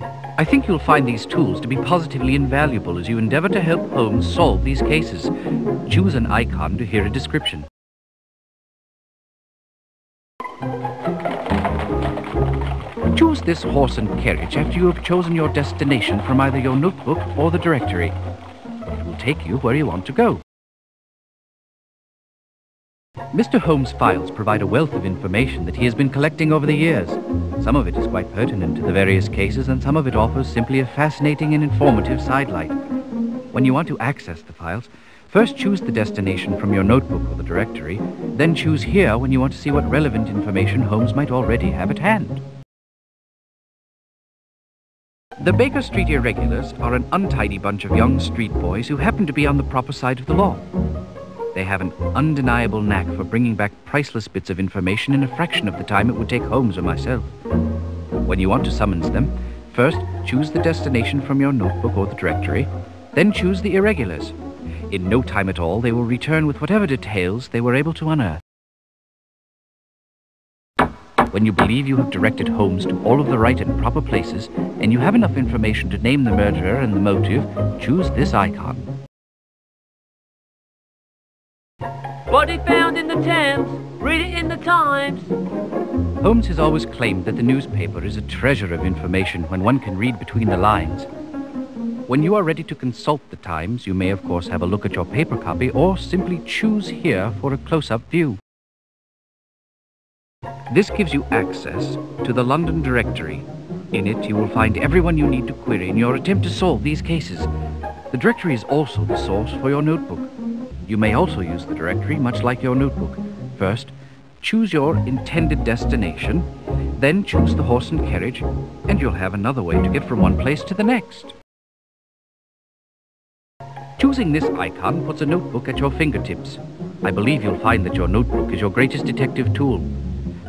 I think you'll find these tools to be positively invaluable as you endeavor to help Holmes solve these cases. Choose an icon to hear a description. Choose this horse and carriage after you have chosen your destination from either your notebook or the directory. It will take you where you want to go. Mr. Holmes' files provide a wealth of information that he has been collecting over the years. Some of it is quite pertinent to the various cases, and some of it offers simply a fascinating and informative sidelight. When you want to access the files, first choose the destination from your notebook or the directory, then choose here when you want to see what relevant information Holmes might already have at hand. The Baker Street Irregulars are an untidy bunch of young street boys who happen to be on the proper side of the law. They have an undeniable knack for bringing back priceless bits of information in a fraction of the time it would take Holmes or myself. When you want to summons them, first choose the destination from your notebook or the directory, then choose the Irregulars. In no time at all, they will return with whatever details they were able to unearth. When you believe you have directed Holmes to all of the right and proper places, and you have enough information to name the murderer and the motive, choose this icon. Body found in the Thames. Read it in the Times. Holmes has always claimed that the newspaper is a treasure of information when one can read between the lines. When you are ready to consult the Times, you may of course have a look at your paper copy or simply choose here for a close-up view. This gives you access to the London directory. In it, you will find everyone you need to query in your attempt to solve these cases. The directory is also the source for your notebook. You may also use the directory much like your notebook. First, choose your intended destination, then choose the horse and carriage, and you'll have another way to get from one place to the next. Choosing this icon puts a notebook at your fingertips. I believe you'll find that your notebook is your greatest detective tool.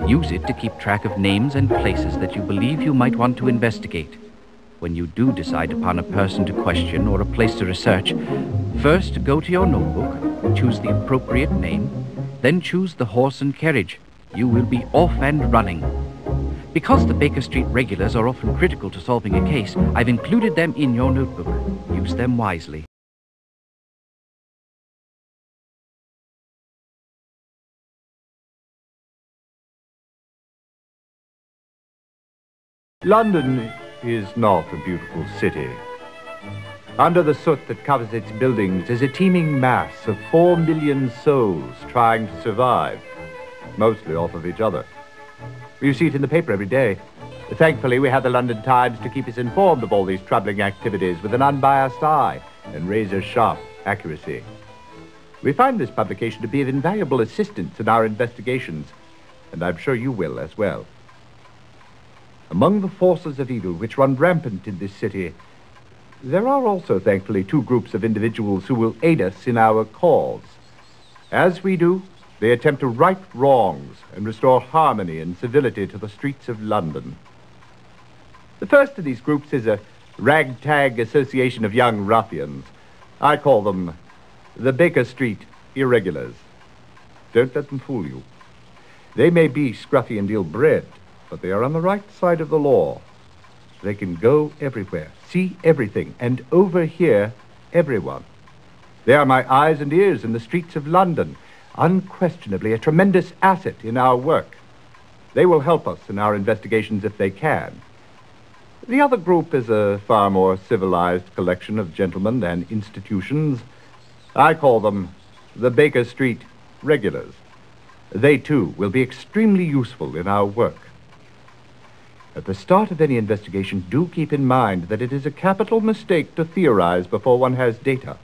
Use it to keep track of names and places that you believe you might want to investigate. When you do decide upon a person to question or a place to research, first go to your notebook, choose the appropriate name, then choose the horse and carriage. You will be off and running. Because the Baker Street Regulars are often critical to solving a case, I've included them in your notebook. Use them wisely. London is not a beautiful city. Under the soot that covers its buildings is a teeming mass of 4 million souls trying to survive, mostly off of each other. You see it in the paper every day. Thankfully, we have the London Times to keep us informed of all these troubling activities with an unbiased eye and razor-sharp accuracy. We find this publication to be of invaluable assistance in our investigations, and I'm sure you will as well. Among the forces of evil which run rampant in this city, there are also, thankfully, 2 groups of individuals who will aid us in our cause. As we do, they attempt to right wrongs and restore harmony and civility to the streets of London. The first of these groups is a ragtag association of young ruffians. I call them the Baker Street Irregulars. Don't let them fool you. They may be scruffy and ill-bred, but they are on the right side of the law. They can go everywhere, see everything, and overhear everyone. They are my eyes and ears in the streets of London, unquestionably a tremendous asset in our work. They will help us in our investigations if they can. The other group is a far more civilized collection of gentlemen and institutions. I call them the Baker Street Regulars. They, too, will be extremely useful in our work. At the start of any investigation, do keep in mind that it is a capital mistake to theorize before one has data.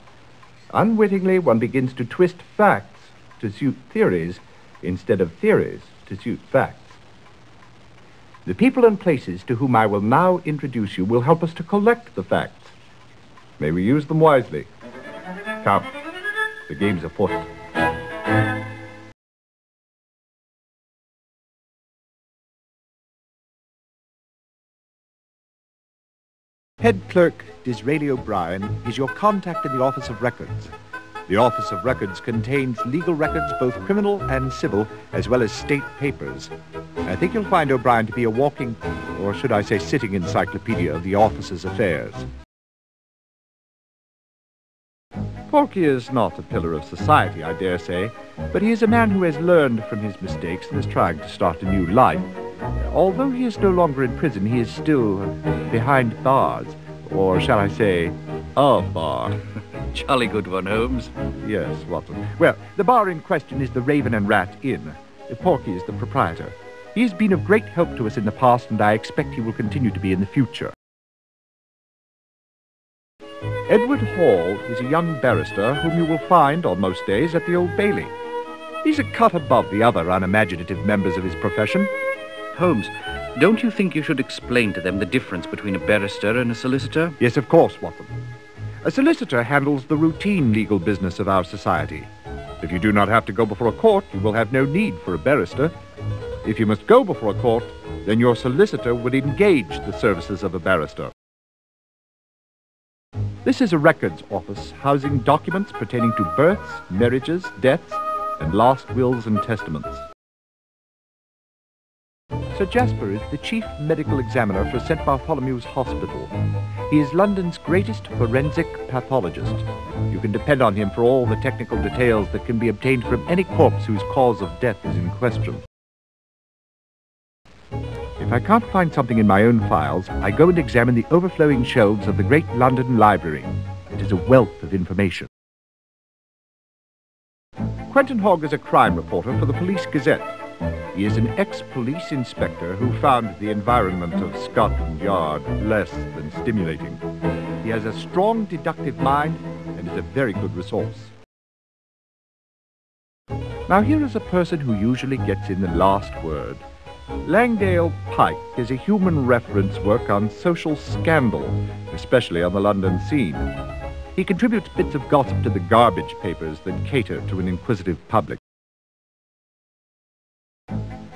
Unwittingly, one begins to twist facts to suit theories instead of theories to suit facts. The people and places to whom I will now introduce you will help us to collect the facts. May we use them wisely. Come, the game's afoot. Head Clerk Disraeli O'Brien is your contact in the Office of Records. The Office of Records contains legal records, both criminal and civil, as well as state papers. I think you'll find O'Brien to be a walking, or should I say sitting encyclopedia of the office's affairs. Porky is not a pillar of society, I dare say, but he is a man who has learned from his mistakes and is trying to start a new life. Although he is no longer in prison, he is still behind bars, or shall I say, a bar. Jolly good one, Holmes. Yes, Watson. Well, the bar in question is the Raven and Rat Inn. Porky is the proprietor. He has been of great help to us in the past, and I expect he will continue to be in the future. Edward Hall is a young barrister whom you will find on most days at the Old Bailey. He's a cut above the other unimaginative members of his profession. Holmes, don't you think you should explain to them the difference between a barrister and a solicitor? Yes, of course, Watson. A solicitor handles the routine legal business of our society. If you do not have to go before a court, you will have no need for a barrister. If you must go before a court, then your solicitor would engage the services of a barrister. This is a records office housing documents pertaining to births, marriages, deaths, and last wills and testaments. Sir Jasper is the chief medical examiner for St. Bartholomew's Hospital. He is London's greatest forensic pathologist. You can depend on him for all the technical details that can be obtained from any corpse whose cause of death is in question. If I can't find something in my own files, I go and examine the overflowing shelves of the great London Library. It is a wealth of information. Quentin Hogg is a crime reporter for the Police Gazette. He is an ex-police inspector who found the environment of Scotland Yard less than stimulating. He has a strong deductive mind and is a very good resource. Now here is a person who usually gets in the last word. Langdale Pike is a human reference work on social scandal, especially on the London scene. He contributes bits of gossip to the garbage papers that cater to an inquisitive public.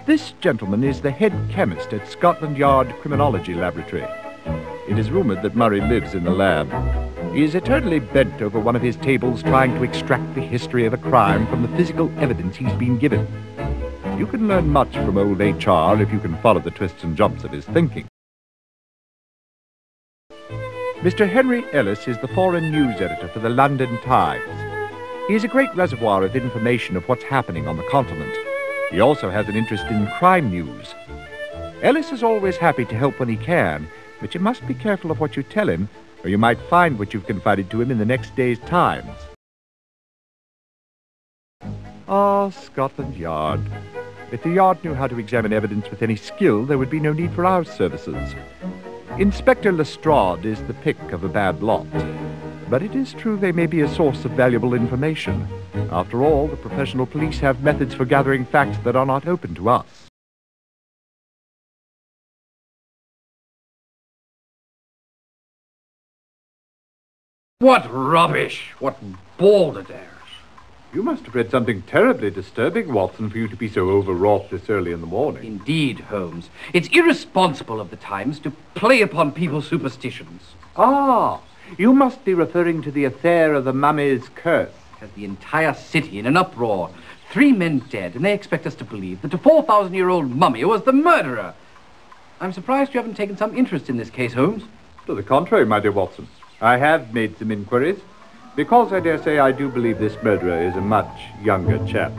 This gentleman is the head chemist at Scotland Yard Criminology Laboratory. It is rumored that Murray lives in the lab. He is eternally bent over one of his tables trying to extract the history of a crime from the physical evidence he's been given. You can learn much from old HR if you can follow the twists and jumps of his thinking. Mr. Henry Ellis is the foreign news editor for the London Times. He is a great reservoir of information of what's happening on the continent. He also has an interest in crime news. Ellis is always happy to help when he can, but you must be careful of what you tell him, or you might find what you've confided to him in the next day's Times. Ah, Scotland Yard. If the Yard knew how to examine evidence with any skill, there would be no need for our services. Inspector Lestrade is the pick of a bad lot. But it is true they may be a source of valuable information. After all, the professional police have methods for gathering facts that are not open to us. What rubbish! What balderdash! You must have read something terribly disturbing, Watson, for you to be so overwrought this early in the morning. Indeed, Holmes. It's irresponsible of the Times to play upon people's superstitions. Ah, you must be referring to the affair of the mummy's curse. Has the entire city in an uproar. 3 men dead, and they expect us to believe that a 4,000-year-old mummy was the murderer. I'm surprised you haven't taken some interest in this case, Holmes. To the contrary, my dear Watson. I have made some inquiries, because I dare say I do believe this murderer is a much younger chap.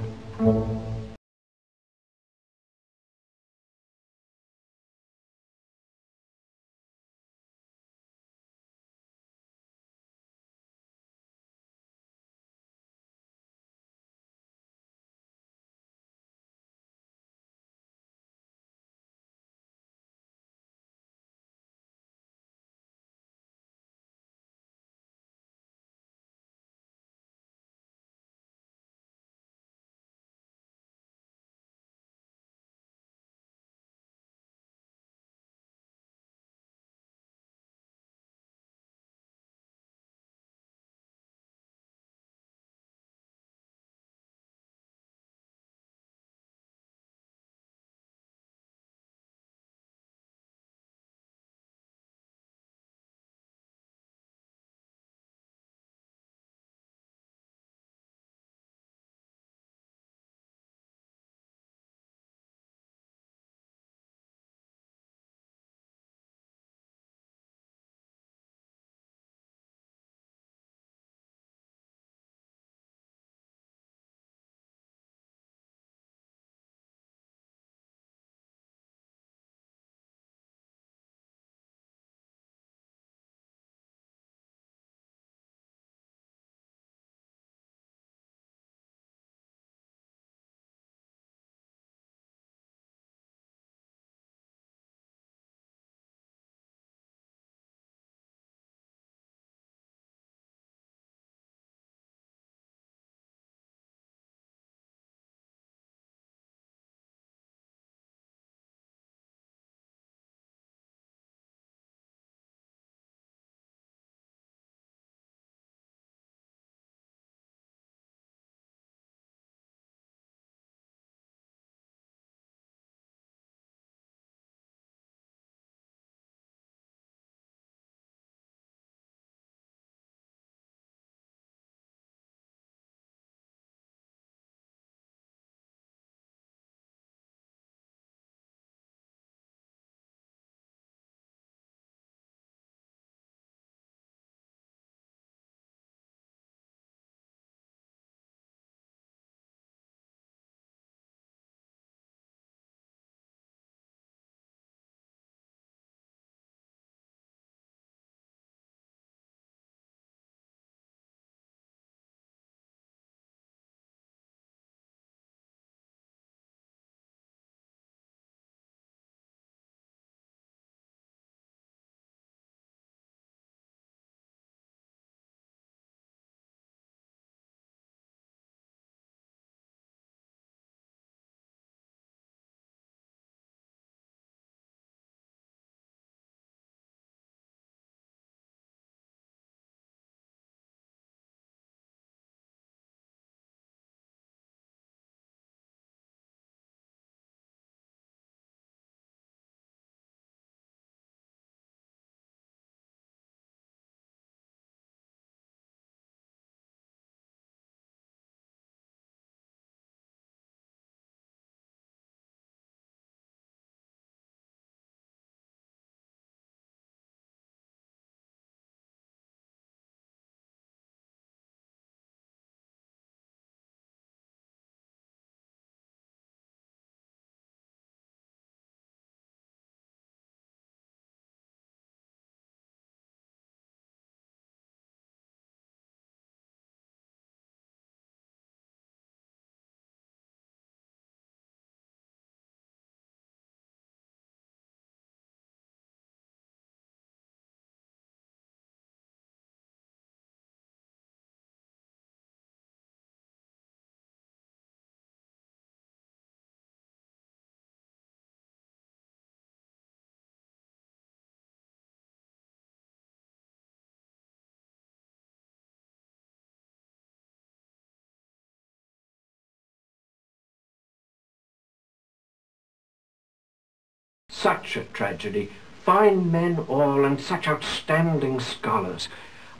Such a tragedy. Fine men all, and such outstanding scholars.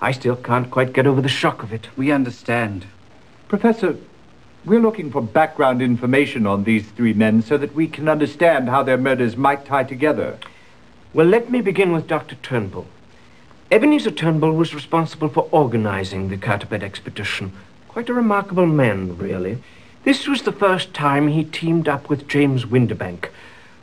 I still can't quite get over the shock of it. We understand. Professor, we're looking for background information on these three men so that we can understand how their murders might tie together. Well, let me begin with Dr. Turnbull. Ebenezer Turnbull was responsible for organizing the Carteret expedition. Quite a remarkable man, really. This was the first time he teamed up with James Windibank.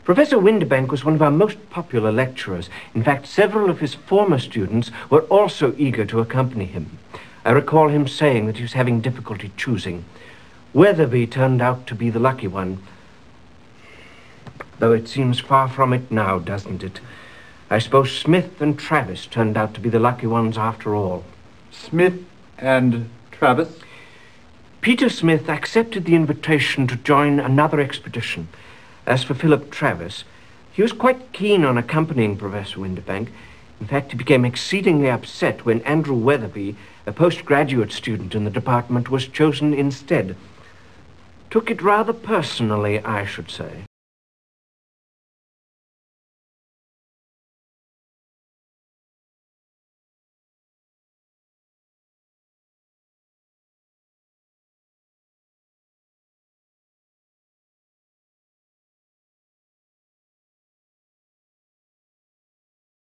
Professor Windibank was one of our most popular lecturers. In fact, several of his former students were also eager to accompany him. I recall him saying that he was having difficulty choosing. Weatherby turned out to be the lucky one. Though it seems far from it now, doesn't it? I suppose Smith and Travis turned out to be the lucky ones after all. Smith and Travis? Peter Smith accepted the invitation to join another expedition. As for Philip Travis, he was quite keen on accompanying Professor Windibank. In fact, he became exceedingly upset when Andrew Weatherby, a postgraduate student in the department, was chosen instead. Took it rather personally, I should say.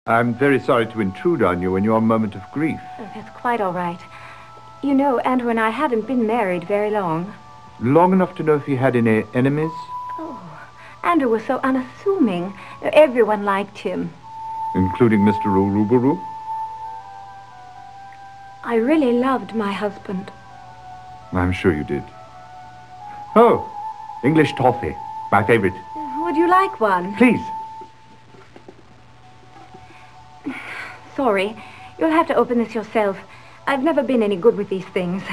I'm very sorry to intrude on you in your moment of grief. Oh, that's quite all right. You know, Andrew and I haven't been married very long. Long enough to know if he had any enemies? Oh, Andrew was so unassuming. Everyone liked him. Including Mr. Urubaru? I really loved my husband. I'm sure you did. Oh, English toffee. My favorite. Would you like one? Please. Sorry. You'll have to open this yourself. I've never been any good with these things.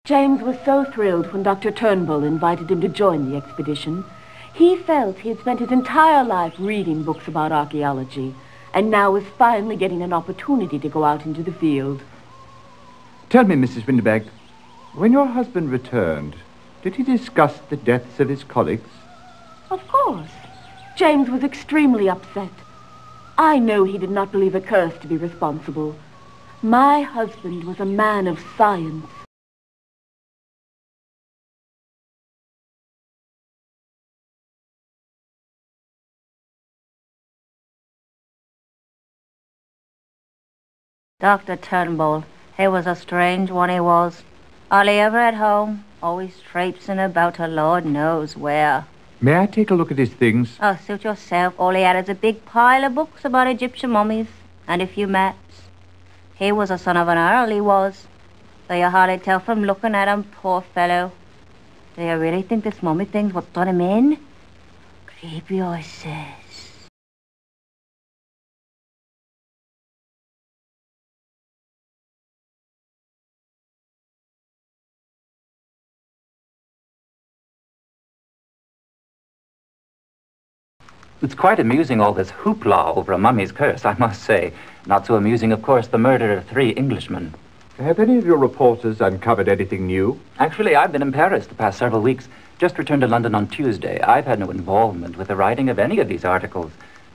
James was so thrilled when Dr. Turnbull invited him to join the expedition. He felt he had spent his entire life reading books about archaeology, and now was finally getting an opportunity to go out into the field. Tell me, Mrs. Windibank, when your husband returned, did he discuss the deaths of his colleagues? Of course. James was extremely upset. I know he did not believe a curse to be responsible. My husband was a man of science. Dr. Turnbull, he was a strange one, he was. Hardly ever at home, always traipsing about the Lord knows where. May I take a look at his things? Oh, suit yourself. All he had is a big pile of books about Egyptian mummies and a few maps. He was a son of an earl, he was. Though you hardly tell from looking at him, poor fellow. Do you really think this mummy thing's what's done him in? Creepy, I says. It's quite amusing, all this hoopla over a mummy's curse, I must say. Not so amusing, of course, the murder of 3 Englishmen. Have any of your reporters uncovered anything new? Actually, I've been in Paris the past several weeks. Just returned to London on Tuesday. I've had no involvement with the writing of any of these articles.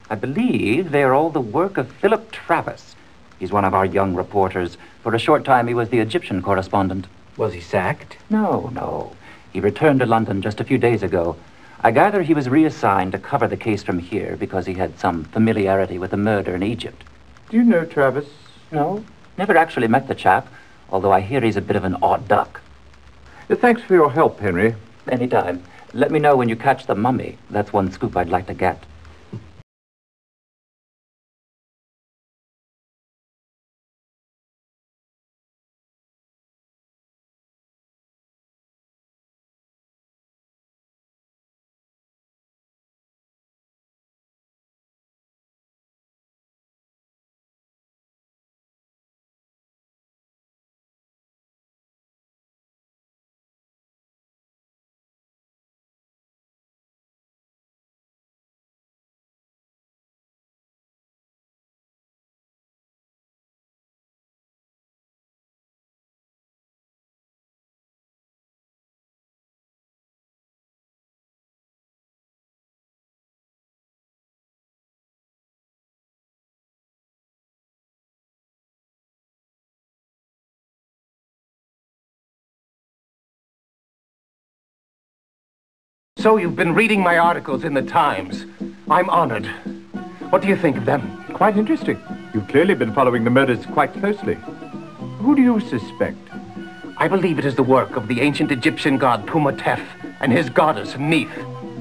I believe they are all the work of Philip Travis. He's one of our young reporters. For a short time, he was the Egyptian correspondent. Was he sacked? No. He returned to London just a few days ago. I gather he was reassigned to cover the case from here because he had some familiarity with the murder in Egypt. Do you know Travis? No, never actually met the chap, although I hear he's a bit of an odd duck. Thanks for your help, Henry. Anytime. Let me know when you catch the mummy. That's one scoop I'd like to get. So you've been reading my articles in the Times. I'm honored. What do you think of them? Quite interesting. You've clearly been following the murders quite closely. Who do you suspect? I believe it is the work of the ancient Egyptian god Pumatef and his goddess Neith.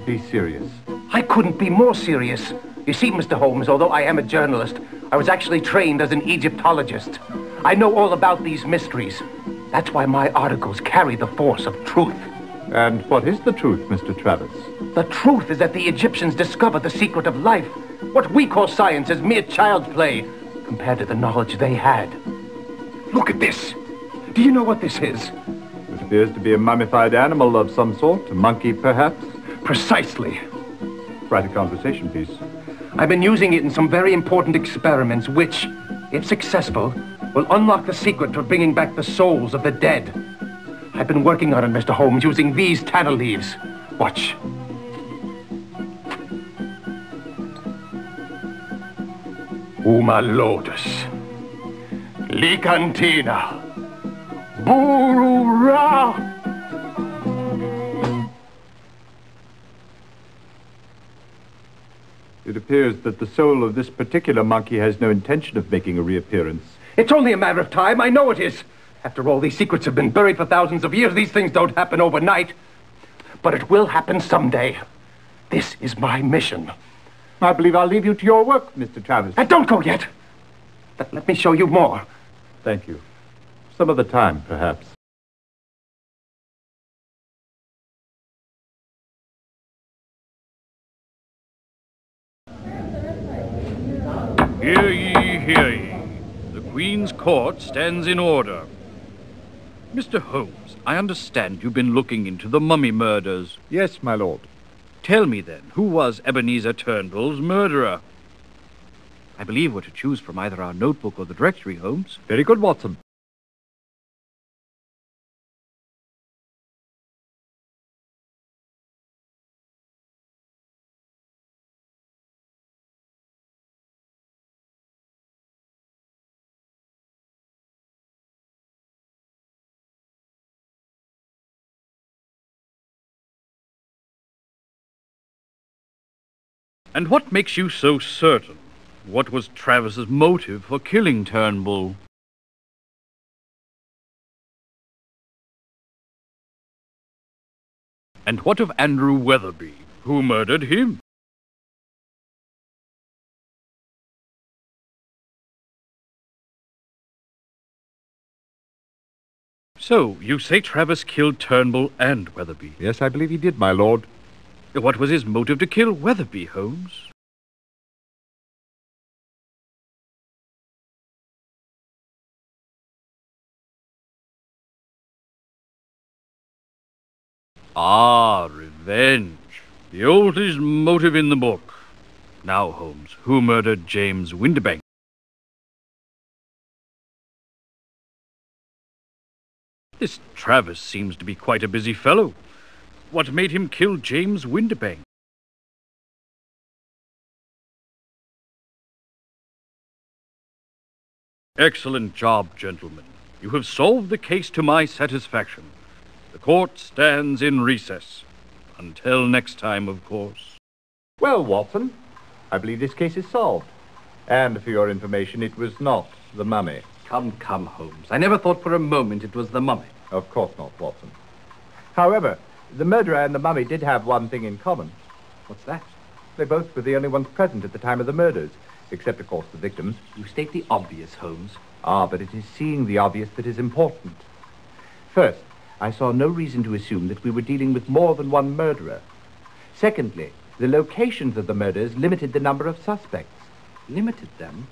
Be serious. I couldn't be more serious. You see, Mr. Holmes, although I am a journalist, I was actually trained as an Egyptologist. I know all about these mysteries. That's why my articles carry the force of truth. And what is the truth, Mr. Travis? The truth is that the Egyptians discovered the secret of life. What we call science is mere child's play compared to the knowledge they had. Look at this. Do you know what this is? It appears to be a mummified animal of some sort. A monkey, perhaps? Precisely. Write a conversation piece. I've been using it in some very important experiments which, if successful, will unlock the secret to bringing back the souls of the dead. I've been working on it, Mr. Holmes, using these tanner leaves. Watch. Uma lotus. Licantina. Burura. It appears that the soul of this particular monkey has no intention of making a reappearance. It's only a matter of time. I know it is. After all, these secrets have been buried for thousands of years. These things don't happen overnight. But it will happen someday. This is my mission. I believe I'll leave you to your work, Mr. Travis. And don't go yet. Let me show you more. Thank you. Some other time, perhaps. Hear ye, hear ye. The Queen's court stands in order. Mr. Holmes, I understand you've been looking into the mummy murders. Yes, my lord. Tell me then, who was Ebenezer Turnbull's murderer? I believe we're to choose from either our notebook or the directory, Holmes. Very good, Watson. And what makes you so certain? What was Travis's motive for killing Turnbull? And what of Andrew Weatherby? Who murdered him? So, you say Travis killed Turnbull and Weatherby? Yes, I believe he did, my lord. What was his motive to kill Weatherby, Holmes? Ah, revenge. The oldest motive in the book. Now, Holmes, who murdered James Windibank? This Travis seems to be quite a busy fellow. What made him kill James Windibank? Excellent job, gentlemen. You have solved the case to my satisfaction. The court stands in recess. Until next time, of course. Well, Watson, I believe this case is solved. And for your information, it was not the mummy. Come, Holmes. I never thought for a moment it was the mummy. Of course not, Watson. However, the murderer and the mummy did have one thing in common. What's that? They both were the only ones present at the time of the murders, except, of course, the victims. You state the obvious, Holmes. Ah, but it is seeing the obvious that is important. First, I saw no reason to assume that we were dealing with more than one murderer. Secondly, the locations of the murders limited the number of suspects. Limited them?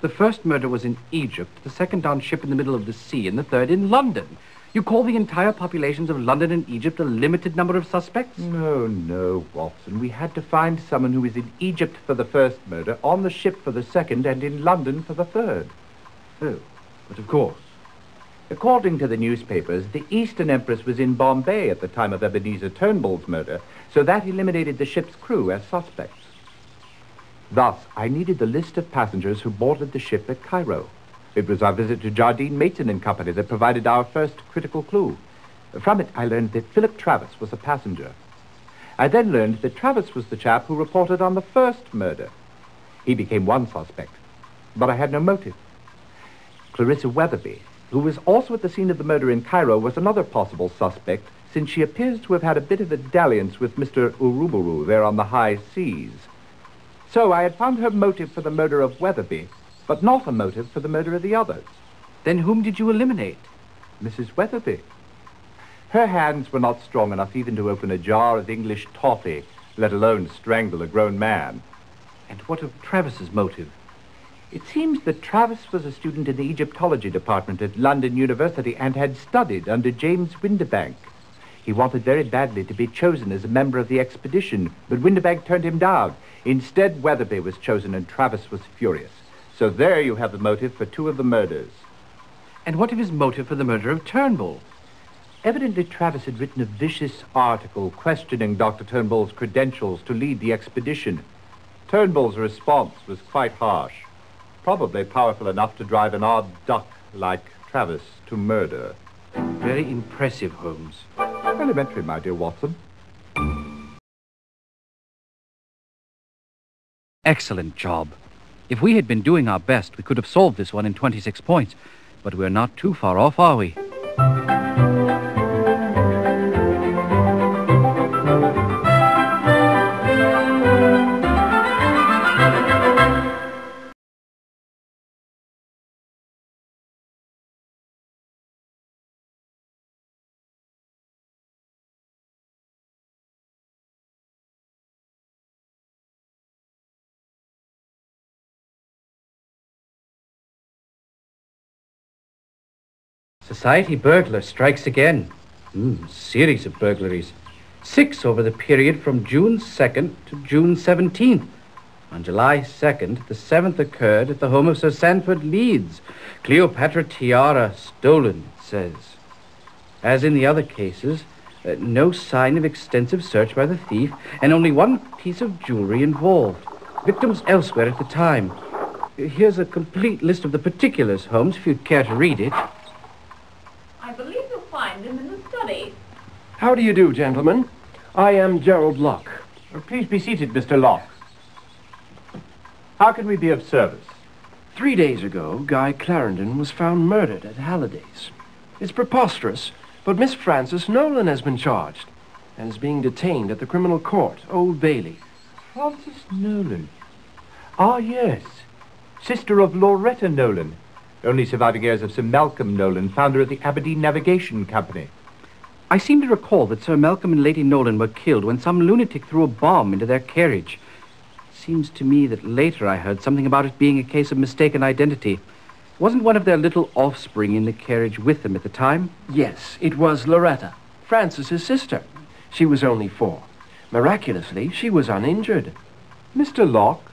The first murder was in Egypt, the second on ship in the middle of the sea, and the third in London. You call the entire populations of London and Egypt a limited number of suspects? No, Watson. We had to find someone who was in Egypt for the first murder, on the ship for the second, and in London for the third. Oh, but of course. According to the newspapers, the Eastern Empress was in Bombay at the time of Ebenezer Turnbull's murder, so that eliminated the ship's crew as suspects. Thus, I needed the list of passengers who boarded the ship at Cairo. It was our visit to Jardine, Mason and Company that provided our first critical clue. From it, I learned that Philip Travis was a passenger. I then learned that Travis was the chap who reported on the first murder. He became one suspect, but I had no motive. Clarissa Weatherby, who was also at the scene of the murder in Cairo, was another possible suspect, since she appears to have had a bit of a dalliance with Mr. Uruburu there on the high seas. So I had found her motive for the murder of Weatherby, but not a motive for the murder of the others. Then whom did you eliminate? Mrs. Weatherby. Her hands were not strong enough even to open a jar of English toffee, let alone strangle a grown man. And what of Travis's motive? It seems that Travis was a student in the Egyptology department at London University and had studied under James Windibank. He wanted very badly to be chosen as a member of the expedition, but Windibank turned him down. Instead, Weatherby was chosen and Travis was furious. So there you have the motive for two of the murders. And what of his motive for the murder of Turnbull? Evidently, Travis had written a vicious article questioning Dr. Turnbull's credentials to lead the expedition. Turnbull's response was quite harsh, probably powerful enough to drive an odd duck like Travis to murder. Very impressive, Holmes. Elementary, my dear Watson. Excellent job. If we had been doing our best, we could have solved this one in 26 points. But we're not too far off, are we? Society burglar strikes again. Series of burglaries. 6 over the period from June 2nd to June 17th. On July 2nd, the 7th occurred at the home of Sir Sanford Leeds. Cleopatra tiara stolen, it says. As in the other cases, no sign of extensive search by the thief, and only one piece of jewelry involved. Victims elsewhere at the time. Here's a complete list of the particulars, Holmes, if you'd care to read it. I believe you'll find him in the study. How do you do, gentlemen? I am Gerald Locke. Please be seated, Mr. Locke. How can we be of service? 3 days ago, Guy Clarendon was found murdered at Halliday's. It's preposterous, but Miss Frances Nolan has been charged and is being detained at the criminal court, Old Bailey. Frances Nolan. Ah, yes. Sister of Loretta Nolan. Only surviving heirs of Sir Malcolm Nolan, founder of the Aberdeen Navigation Company. I seem to recall that Sir Malcolm and Lady Nolan were killed when some lunatic threw a bomb into their carriage. Seems to me that later I heard something about it being a case of mistaken identity. Wasn't one of their little offspring in the carriage with them at the time? Yes, it was Loretta, Frances's sister. She was only 4. Miraculously, she was uninjured. Mr. Locke,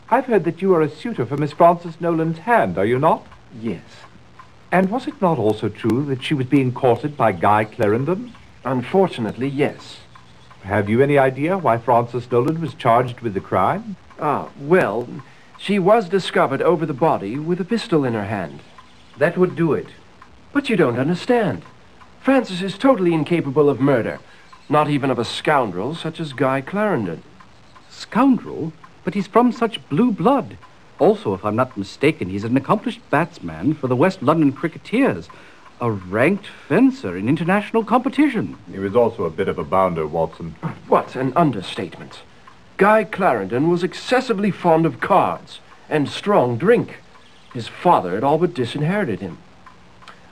I've heard that you are a suitor for Miss Frances Nolan's hand, are you not? Yes. And was it not also true that she was being courted by Guy Clarendon? Unfortunately, yes. Have you any idea why Frances Nolan was charged with the crime? Well, she was discovered over the body with a pistol in her hand. That would do it. But you don't understand. Frances is totally incapable of murder, not even of a scoundrel such as Guy Clarendon. Scoundrel? But he's from such blue blood. Also, if I'm not mistaken, he's an accomplished batsman for the West London Cricketers, a ranked fencer in international competition. He was also a bit of a bounder, Watson. What an understatement. Guy Clarendon was excessively fond of cards and strong drink. His father had all but disinherited him.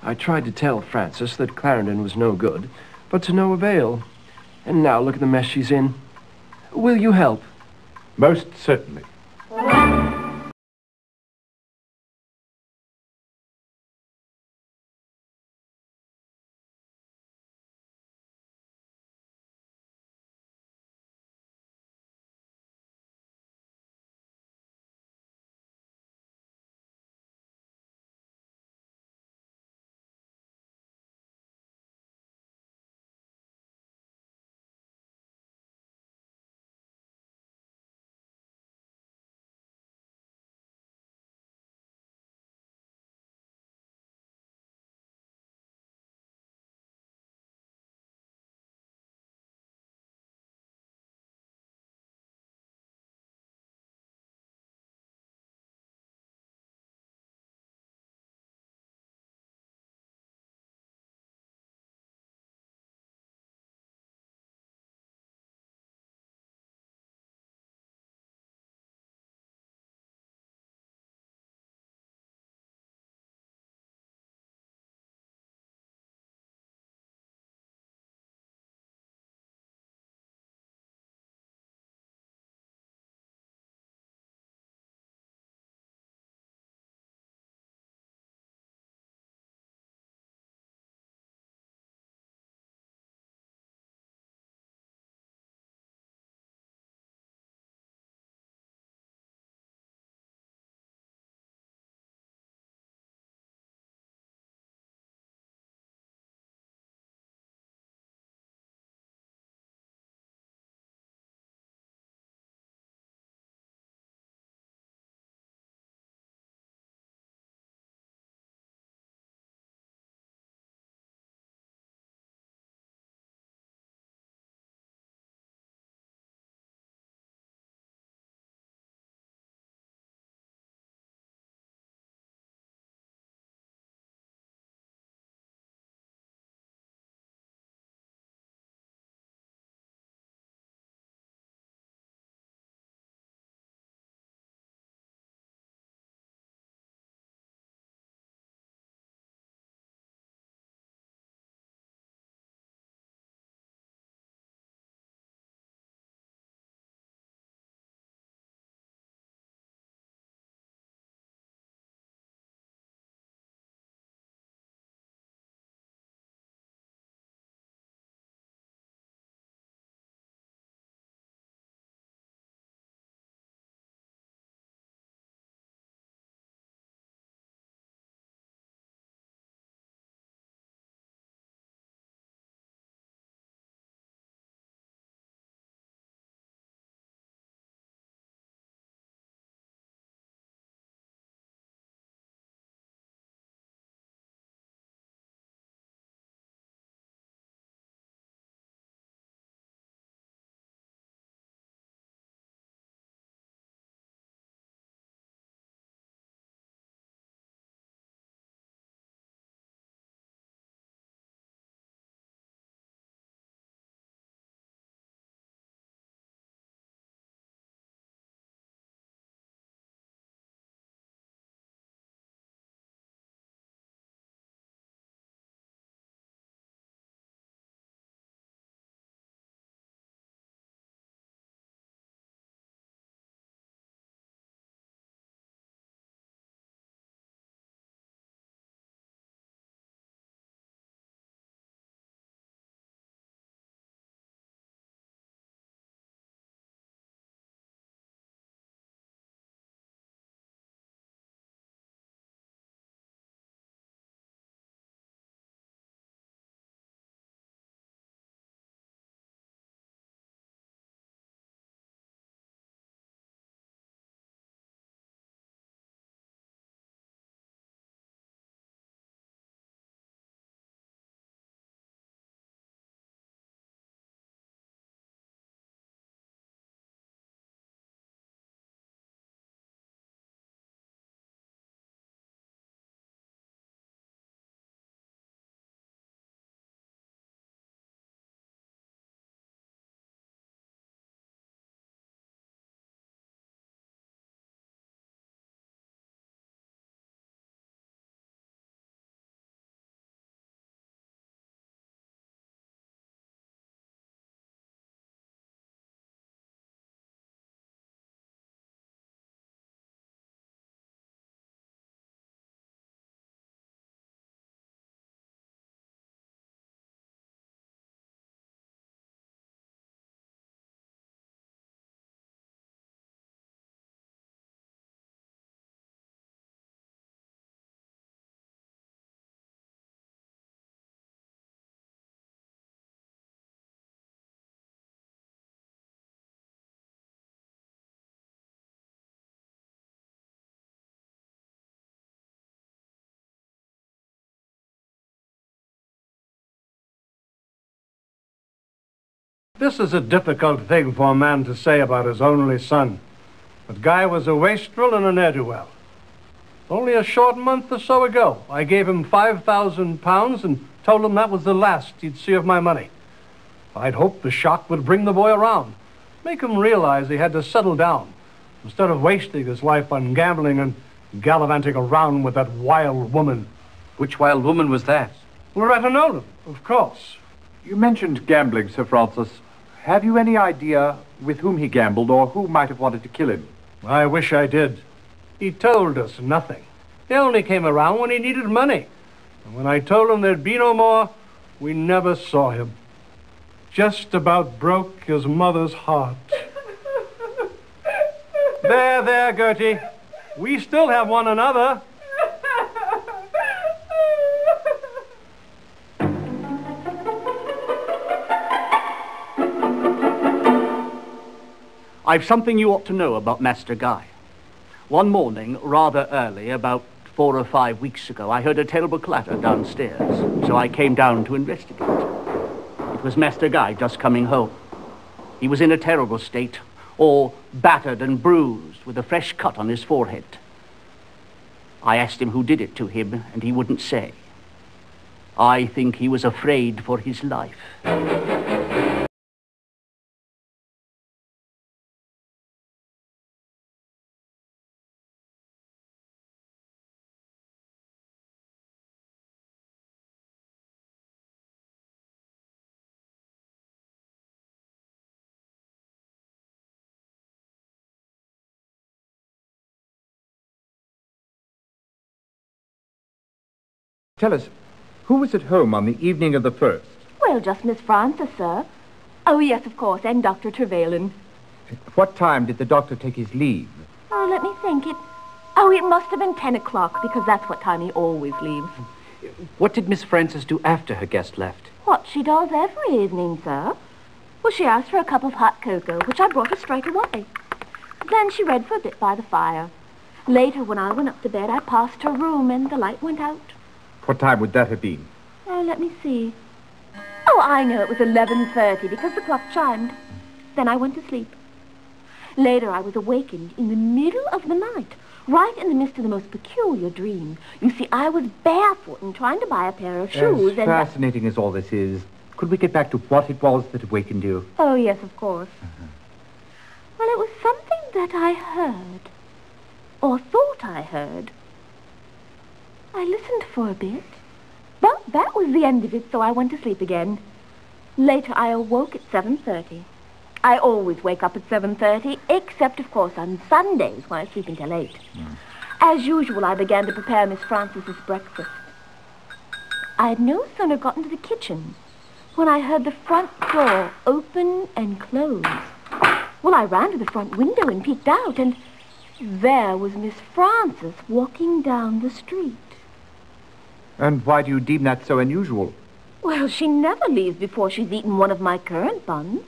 I tried to tell Frances that Clarendon was no good, but to no avail. And now look at the mess she's in. Will you help? Most certainly. This is a difficult thing for a man to say about his only son. But Guy was a wastrel and a ne'er-do-well. Only a short month or so ago, I gave him £5,000 and told him that was the last he'd see of my money. I'd hoped the shock would bring the boy around, make him realize he had to settle down, instead of wasting his life on gambling and gallivanting around with that wild woman. Which wild woman was that? Loretta Nolan, of course. You mentioned gambling, Sir Francis. Have you any idea with whom he gambled or who might have wanted to kill him? I wish I did. He told us nothing. He only came around when he needed money. And when I told him there'd be no more, we never saw him. Just about broke his mother's heart. There, Gertie. We still have one another. I've something you ought to know about Master Guy. One morning, rather early, about 4 or 5 weeks ago, I heard a terrible clatter downstairs, so I came down to investigate. It was Master Guy just coming home. He was in a terrible state, all battered and bruised, with a fresh cut on his forehead. I asked him who did it to him, and he wouldn't say. I think he was afraid for his life. Tell us, who was at home on the evening of the 1st? Well, just Miss Frances, sir. Oh, yes, of course, and Dr. Trevelyan. At what time did the doctor take his leave? Oh, let me think. It must have been 10 o'clock, because that's what time he always leaves. What did Miss Frances do after her guest left? What she does every evening, sir. Well, she asked for a cup of hot cocoa, which I brought her straight away. Then she read for a bit by the fire. Later, when I went up to bed, I passed her room, and the light went out. What time would that have been? Oh, let me see. Oh, I know it was 11:30 because the clock chimed. Then I went to sleep. Later, I was awakened in the middle of the night, right in the midst of the most peculiar dream. You see, I was barefoot and trying to buy a pair of shoes. As fascinating as all this is, could we get back to what it was that awakened you? Oh, yes, of course. Well, it was something that I heard, or thought I heard. I listened for a bit, but that was the end of it, so I went to sleep again. Later, I awoke at 7:30. I always wake up at 7:30, except, of course, on Sundays when I sleep until 8. As usual, I began to prepare Miss Frances's breakfast. I had no sooner got into the kitchen when I heard the front door open and close. Well, I ran to the front window and peeked out, and there was Miss Frances walking down the street. And why do you deem that so unusual? Well, she never leaves before she's eaten one of my currant buns.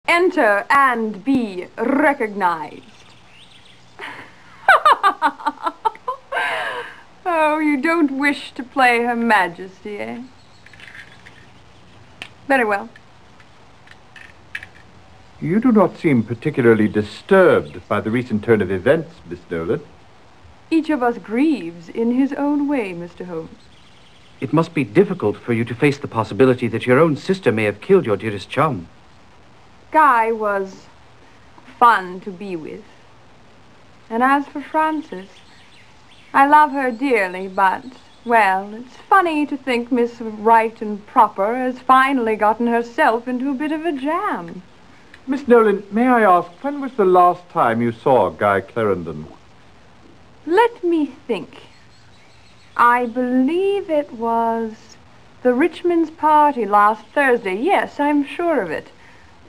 Enter and be recognized. Oh, you don't wish to play Her Majesty, eh? Very well. You do not seem particularly disturbed by the recent turn of events, Miss Nolan. Each of us grieves in his own way, Mr. Holmes. It must be difficult for you to face the possibility that your own sister may have killed your dearest chum. Guy was fun to be with. And as for Frances, I love her dearly, but, well, it's funny to think Miss Right and Proper has finally gotten herself into a bit of a jam. Miss Nolan, may I ask, when was the last time you saw Guy Clarendon? Let me think. I believe it was the Richmond's party last Thursday. Yes, I'm sure of it.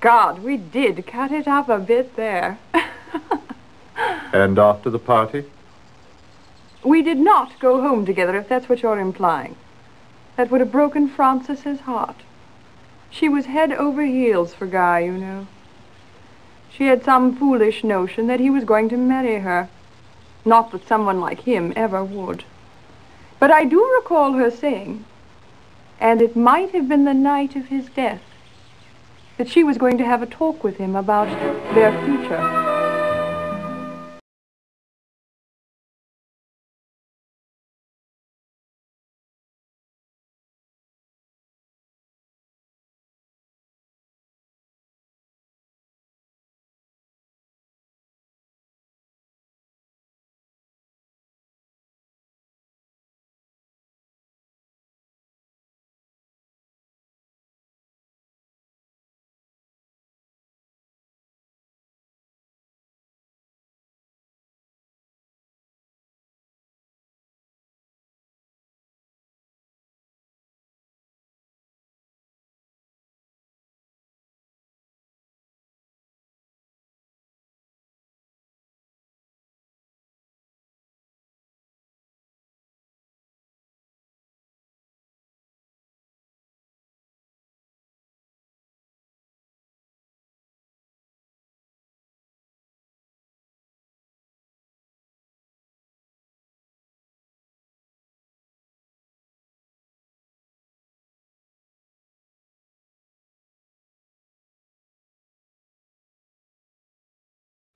God, we did cut it up a bit there. And after the party? We did not go home together, if that's what you're implying. That would have broken Frances's heart. She was head over heels for Guy, you know. She had some foolish notion that he was going to marry her. Not that someone like him ever would. But I do recall her saying, and it might have been the night of his death, that she was going to have a talk with him about their future.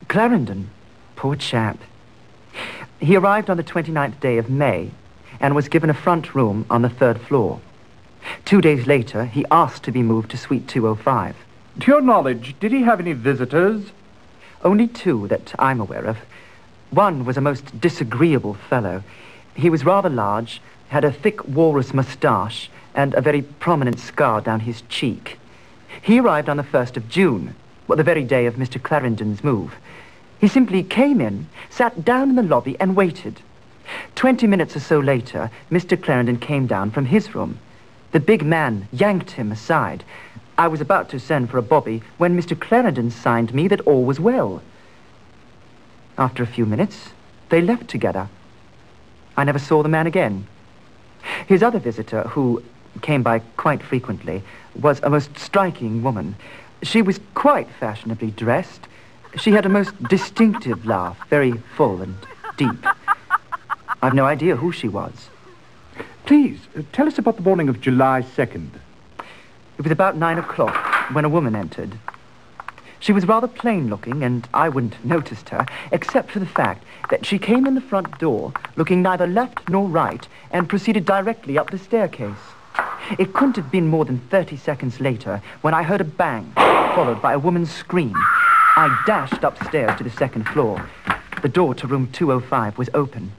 Clarendon, poor chap. He arrived on the 29th day of May and was given a front room on the 3rd floor. 2 days later, he asked to be moved to suite 205. To your knowledge, did he have any visitors? Only 2 that I'm aware of. One was a most disagreeable fellow. He was rather large, had a thick walrus moustache, and a very prominent scar down his cheek. He arrived on the 1st of June, the very day of Mr. Clarendon's move. He simply came in, sat down in the lobby, and waited. 20 minutes or so later, Mr. Clarendon came down from his room. The big man yanked him aside. I was about to send for a bobby when Mr. Clarendon signed me that all was well. After a few minutes, they left together. I never saw the man again. His other visitor, who came by quite frequently, was a most striking woman. She was quite fashionably dressed. She had a most distinctive laugh, very full and deep. I've no idea who she was. Please, tell us about the morning of July 2nd. It was about 9 o'clock when a woman entered. She was rather plain-looking, and I wouldn't noticed her, except for the fact that she came in the front door, looking neither left nor right, and proceeded directly up the staircase. It couldn't have been more than 30 seconds later when I heard a bang, followed by a woman's scream. I dashed upstairs to the 2nd floor. The door to room 205 was open.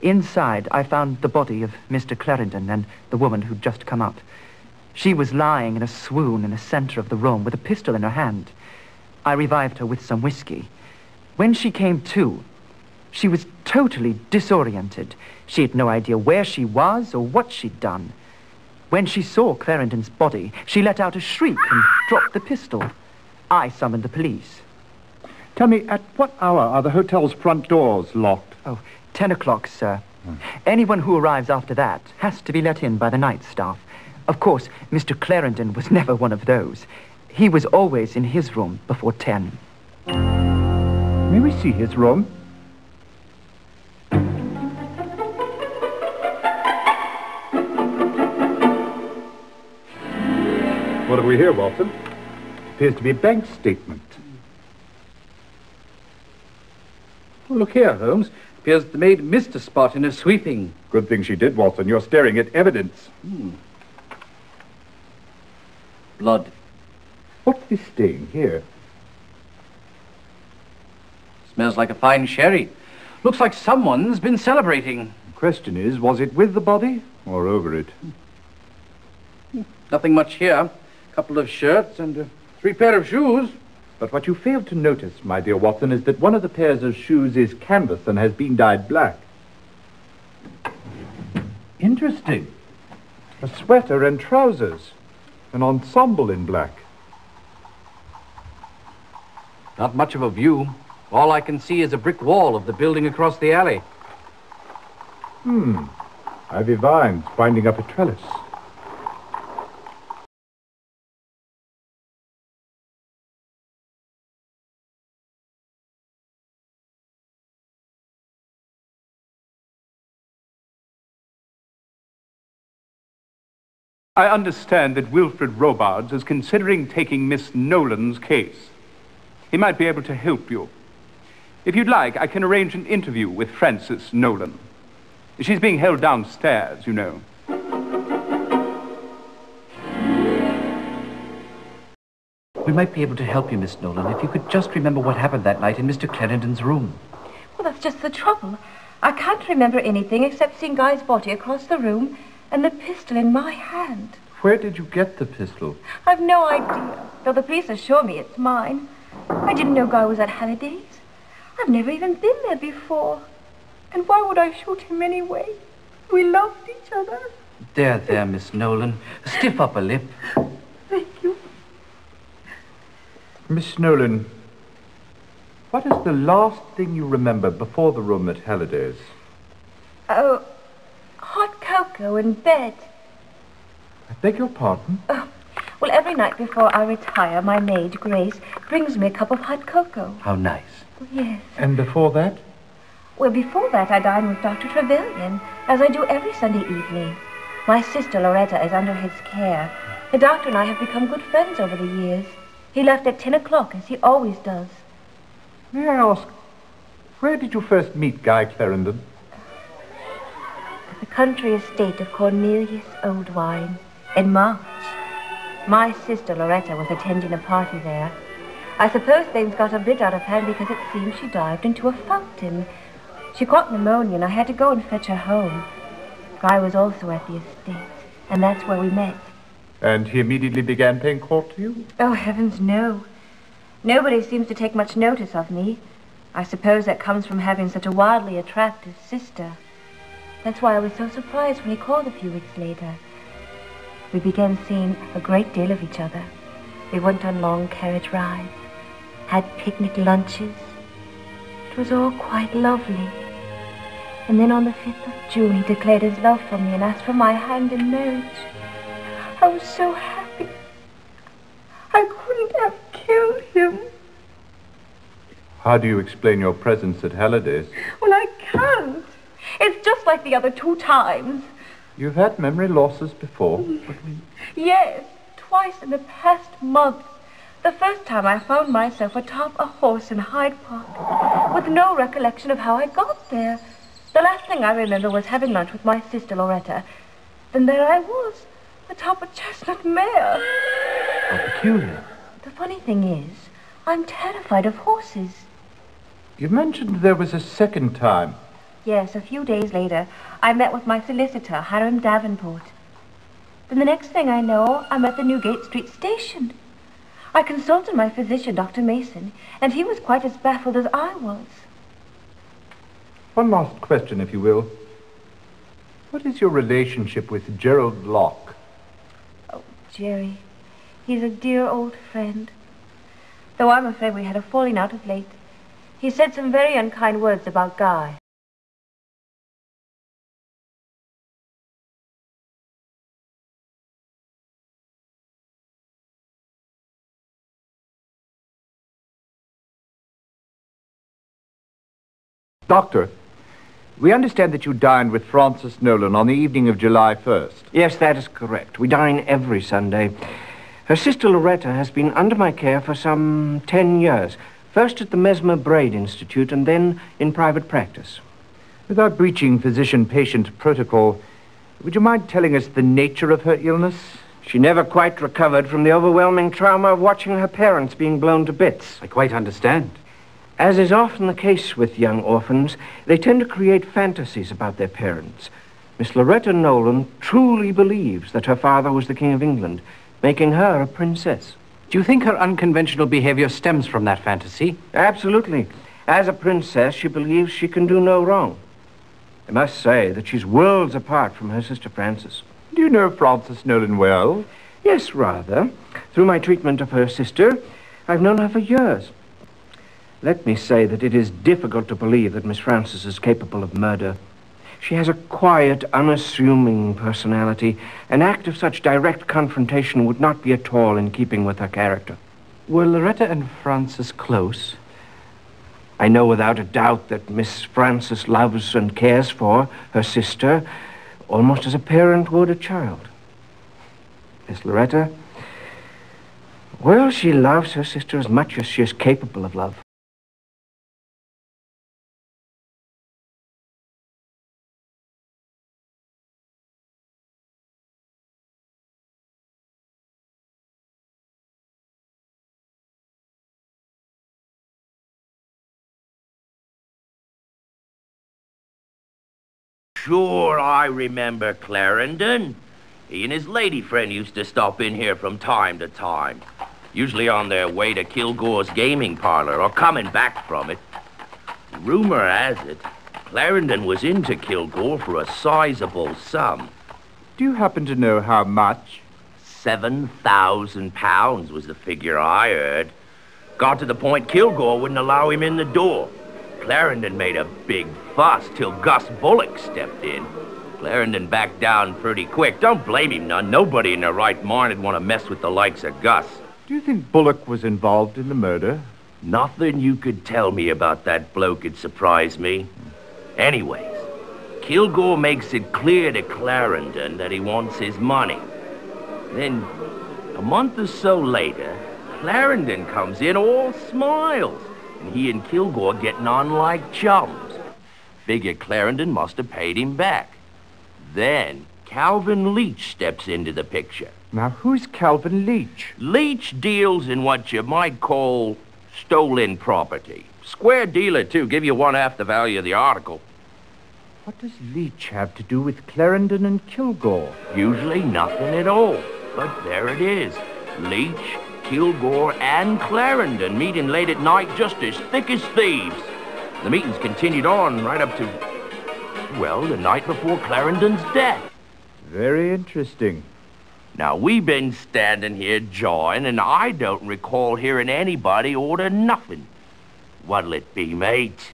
Inside, I found the body of Mr. Clarendon and the woman who'd just come up. She was lying in a swoon in the center of the room with a pistol in her hand. I revived her with some whiskey. When she came to, she was totally disoriented. She had no idea where she was or what she'd done. When she saw Clarendon's body, she let out a shriek and dropped the pistol. I summoned the police. Tell me, at what hour are the hotel's front doors locked? 10 o'clock, sir. Anyone who arrives after that has to be let in by the night staff. Of course, Mr. Clarendon was never one of those. He was always in his room before 10. May we see his room? What have we here, Watson? It appears to be a bank statement. Oh, look here, Holmes. Appears the maid missed a spot in her sweeping. Good thing she did, Watson. You're staring at evidence. Blood. What's this stain here? Smells like a fine sherry. Looks like someone's been celebrating. The question is, was it with the body or over it? Nothing much here. A couple of shirts and 3 pair of shoes. But what you failed to notice, my dear Watson, is that one of the pairs of shoes is canvas and has been dyed black. Interesting. A sweater and trousers. An ensemble in black. Not much of a view. All I can see is a brick wall of the building across the alley. Ivy vines winding up a trellis. I understand that Wilfred Robards is considering taking Miss Nolan's case. He might be able to help you. If you'd like, I can arrange an interview with Frances Nolan. She's being held downstairs, you know. We might be able to help you, Miss Nolan, if you could just remember what happened that night in Mr. Clarendon's room. Well, that's just the trouble. I can't remember anything except seeing Guy's body across the room and the pistol in my hand. Where did you get the pistol? I've no idea, though the police assure me it's mine. I didn't know Guy was at Halliday's. I've never even been there before. And why would I shoot him anyway? We loved each other. There, Miss Nolan. Stiff upper lip. Thank you. Miss Nolan, what is the last thing you remember before the room at Halliday's? Oh, hot cocoa in bed. I beg your pardon? Well, every night before I retire, my maid, Grace, brings me a cup of hot cocoa. How nice. Yes. And before that? Well, before that, I dine with Dr. Trevelyan, as I do every Sunday evening. My sister, Loretta, is under his care. The doctor and I have become good friends over the years. He left at 10 o'clock, as he always does. May I ask, where did you first meet Guy Clarendon? At the country estate of Cornelius Oldwine, in March. My sister, Loretta, was attending a party there. I suppose things got a bit out of hand because it seems she dived into a fountain. She caught pneumonia and I had to go and fetch her home. Guy was also at the estate, and that's where we met. And he immediately began paying court to you? Oh, heavens, no. Nobody seems to take much notice of me. I suppose that comes from having such a wildly attractive sister. That's why I was so surprised when he called a few weeks later. We began seeing a great deal of each other. We went on long carriage rides, had picnic lunches. It was all quite lovely. And then on the 5th of June, he declared his love for me and asked for my hand in marriage. I was so happy. I couldn't have killed him. How do you explain your presence at Halliday's? Well, I can't. It's just like the other 2 times. You've had memory losses before. Yes, twice in the past month. The first time I found myself atop a horse in Hyde Park, with no recollection of how I got there. The last thing I remember was having lunch with my sister Loretta. Then there I was, atop a chestnut mare. How peculiar. The funny thing is, I'm terrified of horses. You mentioned there was a second time. Yes, a few days later, I met with my solicitor, Hiram Davenport. Then the next thing I know, I'm at the Newgate Street station. I consulted my physician, Dr. Mason, and he was quite as baffled as I was. One last question, if you will. What is your relationship with Gerald Locke? Oh, Jerry. He's a dear old friend. Though I'm afraid we had a falling out of late. He said some very unkind words about Guy. Doctor, we understand that you dined with Frances Nolan on the evening of July 1st. Yes, that is correct. We dine every Sunday. Her sister Loretta has been under my care for some 10 years. First at the Mesmer Braid Institute and then in private practice. Without breaching physician-patient protocol, would you mind telling us the nature of her illness? She never quite recovered from the overwhelming trauma of watching her parents being blown to bits. I quite understand. As is often the case with young orphans, they tend to create fantasies about their parents. Miss Loretta Nolan truly believes that her father was the King of England, making her a princess. Do you think her unconventional behavior stems from that fantasy? Absolutely. As a princess, she believes she can do no wrong. I must say that she's worlds apart from her sister Frances. Do you know Frances Nolan well? Yes, rather. Through my treatment of her sister, I've known her for years. Let me say that it is difficult to believe that Miss Frances is capable of murder. She has a quiet, unassuming personality. An act of such direct confrontation would not be at all in keeping with her character. Were Loretta and Frances close? I know without a doubt that Miss Frances loves and cares for her sister almost as a parent would a child. Miss Loretta. Well, she loves her sister as much as she is capable of love. Sure, I remember Clarendon. He and his lady friend used to stop in here from time to time, usually on their way to Kilgore's gaming parlor or coming back from it. Rumor has it, Clarendon was into Kilgore for a sizable sum. Do you happen to know how much? £7,000 was the figure I heard. Got to the point Kilgore wouldn't allow him in the door. Clarendon made a big fuss till Gus Bullock stepped in. Clarendon backed down pretty quick. Don't blame him none. Nobody in their right mind would want to mess with the likes of Gus. Do you think Bullock was involved in the murder? Nothing you could tell me about that bloke would surprise me. Anyways, Kilgore makes it clear to Clarendon that he wants his money. Then, a month or so later, Clarendon comes in all smiles. And he and Kilgore getting on like chums. Figure Clarendon must have paid him back. Then Calvin Leach steps into the picture. Now, who's Calvin Leach? Leach deals in what you might call stolen property. Square dealer, too. Give you one half the value of the article. What does Leach have to do with Clarendon and Kilgore? Usually nothing at all. But there it is. Leach, Kilgore, and Clarendon meeting late at night just as thick as thieves. The meetings continued on right up to, well, the night before Clarendon's death. Very interesting. Now, we've been standing here jawing, and I don't recall hearing anybody order nothing. What'll it be, mate?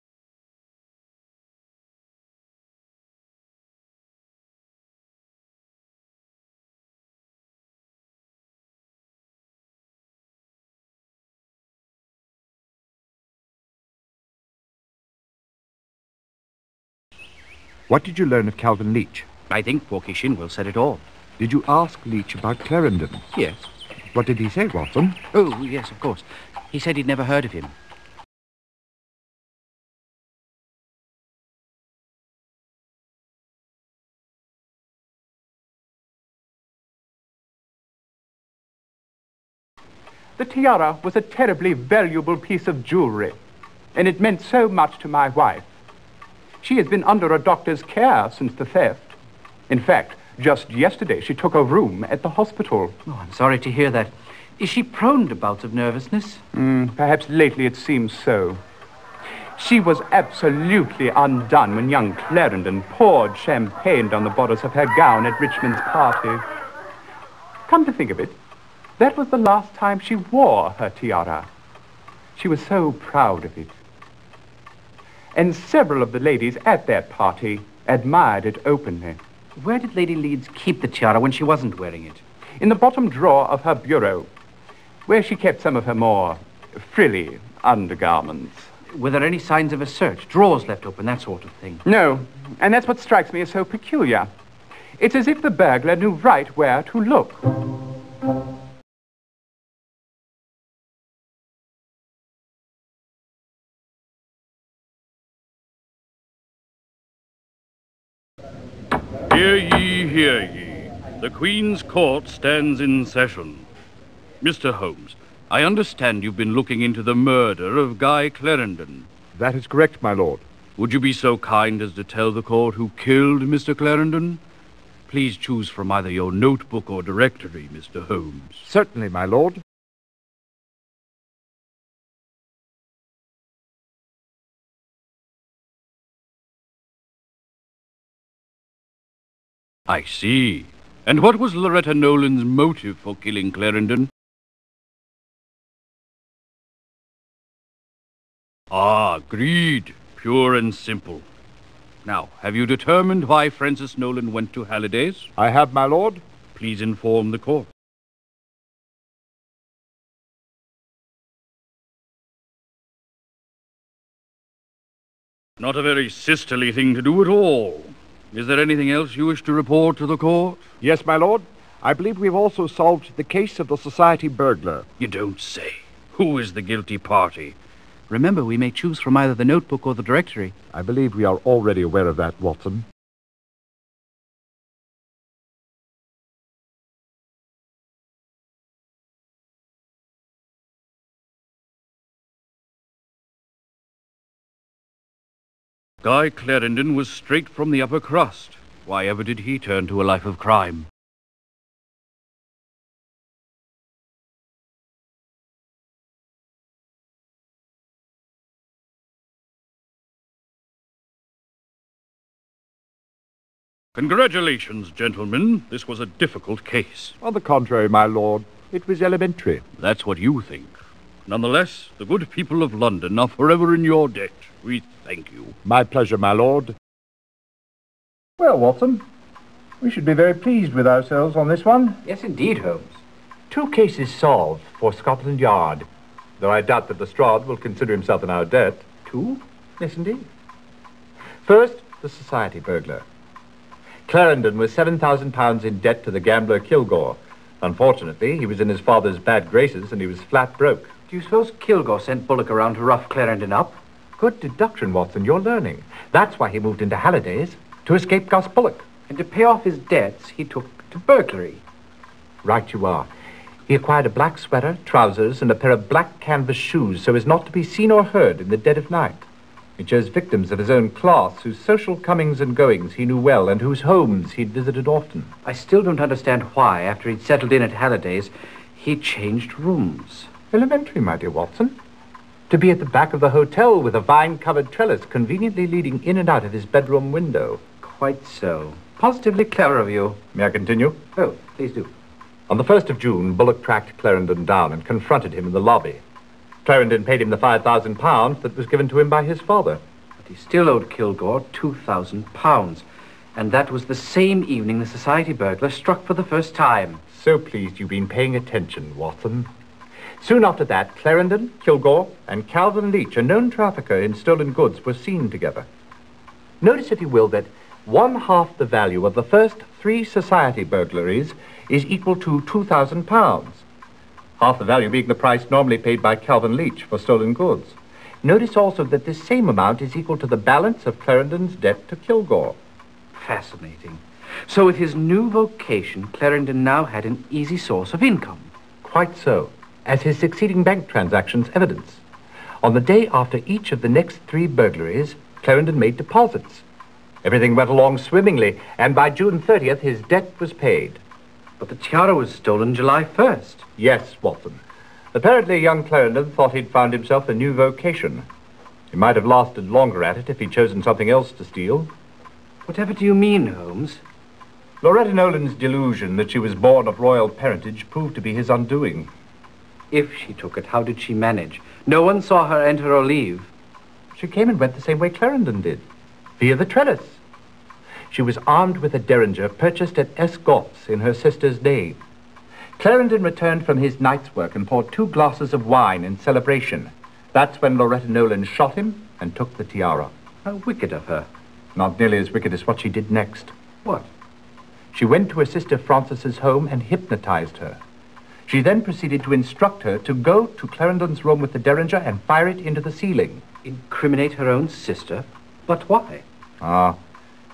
What did you learn of Calvin Leach? I think Porky Shin will said it all. Did you ask Leach about Clarendon? Yes. What did he say, Watson? Oh, yes, of course. He said he'd never heard of him. The tiara was a terribly valuable piece of jewelry, and it meant so much to my wife. She has been under a doctor's care since the theft. In fact, just yesterday she took a room at the hospital. Oh, I'm sorry to hear that. Is she prone to bouts of nervousness? Perhaps lately it seems so. She was absolutely undone when young Clarendon poured champagne down the borders of her gown at Richmond's party. Come to think of it, that was the last time she wore her tiara. She was so proud of it. And several of the ladies at that party admired it openly. Where did Lady Leeds keep the tiara when she wasn't wearing it? In the bottom drawer of her bureau, where she kept some of her more frilly undergarments. Were there any signs of a search? Drawers left open, that sort of thing? No, and that's what strikes me as so peculiar. It's as if the burglar knew right where to look. Hear ye, hear ye. The Queen's Court stands in session. Mr. Holmes, I understand you've been looking into the murder of Guy Clarendon. That is correct, my lord. Would you be so kind as to tell the court who killed Mr. Clarendon? Please choose from either your notebook or directory, Mr. Holmes. Certainly, my lord. I see. And what was Loretta Nolan's motive for killing Clarendon? Ah, greed. Pure and simple. Now, have you determined why Francis Nolan went to Halliday's? I have, my lord. Please inform the court. Not a very sisterly thing to do at all. Is there anything else you wish to report to the court? Yes, my lord. I believe we've also solved the case of the society burglar. You don't say. Who is the guilty party? Remember, we may choose from either the notebook or the directory. I believe we are already aware of that, Watson. Guy Clarendon was straight from the upper crust. Why ever did he turn to a life of crime? Congratulations, gentlemen. This was a difficult case. On the contrary, my lord, it was elementary. That's what you think. Nonetheless, the good people of London are forever in your debt. We thank you. My pleasure, my lord. Well, Watson, we should be very pleased with ourselves on this one. Yes, indeed, Holmes. 2 cases solved for Scotland Yard, though I doubt that Lestrade will consider himself in our debt. 2? Yes, indeed. First, the society burglar. Clarendon was £7,000 in debt to the gambler Kilgore. Unfortunately, he was in his father's bad graces and he was flat broke. Do you suppose Kilgore sent Bullock around to rough Clarendon up? Good deduction, Watson. You're learning. That's why he moved into Halliday's, to escape Gus Bullock. And to pay off his debts, he took to burglary. Right you are. He acquired a black sweater, trousers, and a pair of black canvas shoes so as not to be seen or heard in the dead of night. He chose victims of his own class, whose social comings and goings he knew well, and whose homes he'd visited often. I still don't understand why, after he'd settled in at Halliday's, he changed rooms. Elementary, my dear Watson. To be at the back of the hotel with a vine-covered trellis conveniently leading in and out of his bedroom window. Quite so. Positively clever of you. May I continue? Oh, please do. On the 1st of June, Bullock tracked Clarendon down and confronted him in the lobby. Clarendon paid him the £5,000 that was given to him by his father. But he still owed Kilgore £2,000. And that was the same evening the society burglar struck for the first time. So pleased you've been paying attention, Watson. Soon after that, Clarendon, Kilgore, and Calvin Leach, a known trafficker in stolen goods, were seen together. Notice, if you will, that 1/2 the value of the first 3 society burglaries is equal to £2,000. Half the value being the price normally paid by Calvin Leach for stolen goods. Notice also that this same amount is equal to the balance of Clarendon's debt to Kilgore. Fascinating. So with his new vocation, Clarendon now had an easy source of income. Quite so, as his succeeding bank transactions evidence. On the day after each of the next 3 burglaries, Clarendon made deposits. Everything went along swimmingly, and by June 30th, his debt was paid. But the tiara was stolen July 1st. Yes, Watson. Apparently, young Clarendon thought he'd found himself a new vocation. He might have lasted longer at it if he'd chosen something else to steal. Whatever do you mean, Holmes? Loretta Nolan's delusion that she was born of royal parentage proved to be his undoing. If she took it, how did she manage? No one saw her enter or leave. She came and went the same way Clarendon did, via the trellis. She was armed with a derringer purchased at Escott's in her sister's name. Clarendon returned from his night's work and poured 2 glasses of wine in celebration. That's when Loretta Nolan shot him and took the tiara. How wicked of her. Not nearly as wicked as what she did next. What? She went to her sister Frances's home and hypnotized her. She then proceeded to instruct her to go to Clarendon's room with the derringer and fire it into the ceiling. Incriminate her own sister? But why?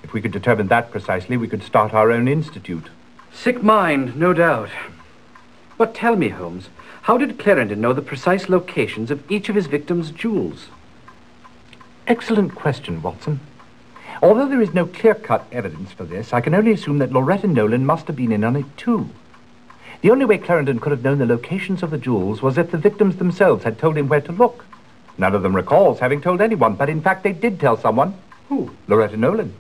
If we could determine that precisely, we could start our own institute. Sick mind, no doubt. But tell me, Holmes, how did Clarendon know the precise locations of each of his victims' jewels? Excellent question, Watson. Although there is no clear-cut evidence for this, I can only assume that Loretta Nolan must have been in on it too. The only way Clarendon could have known the locations of the jewels was if the victims themselves had told him where to look. None of them recalls having told anyone, but in fact they did tell someone. Who? Loretta Nolan.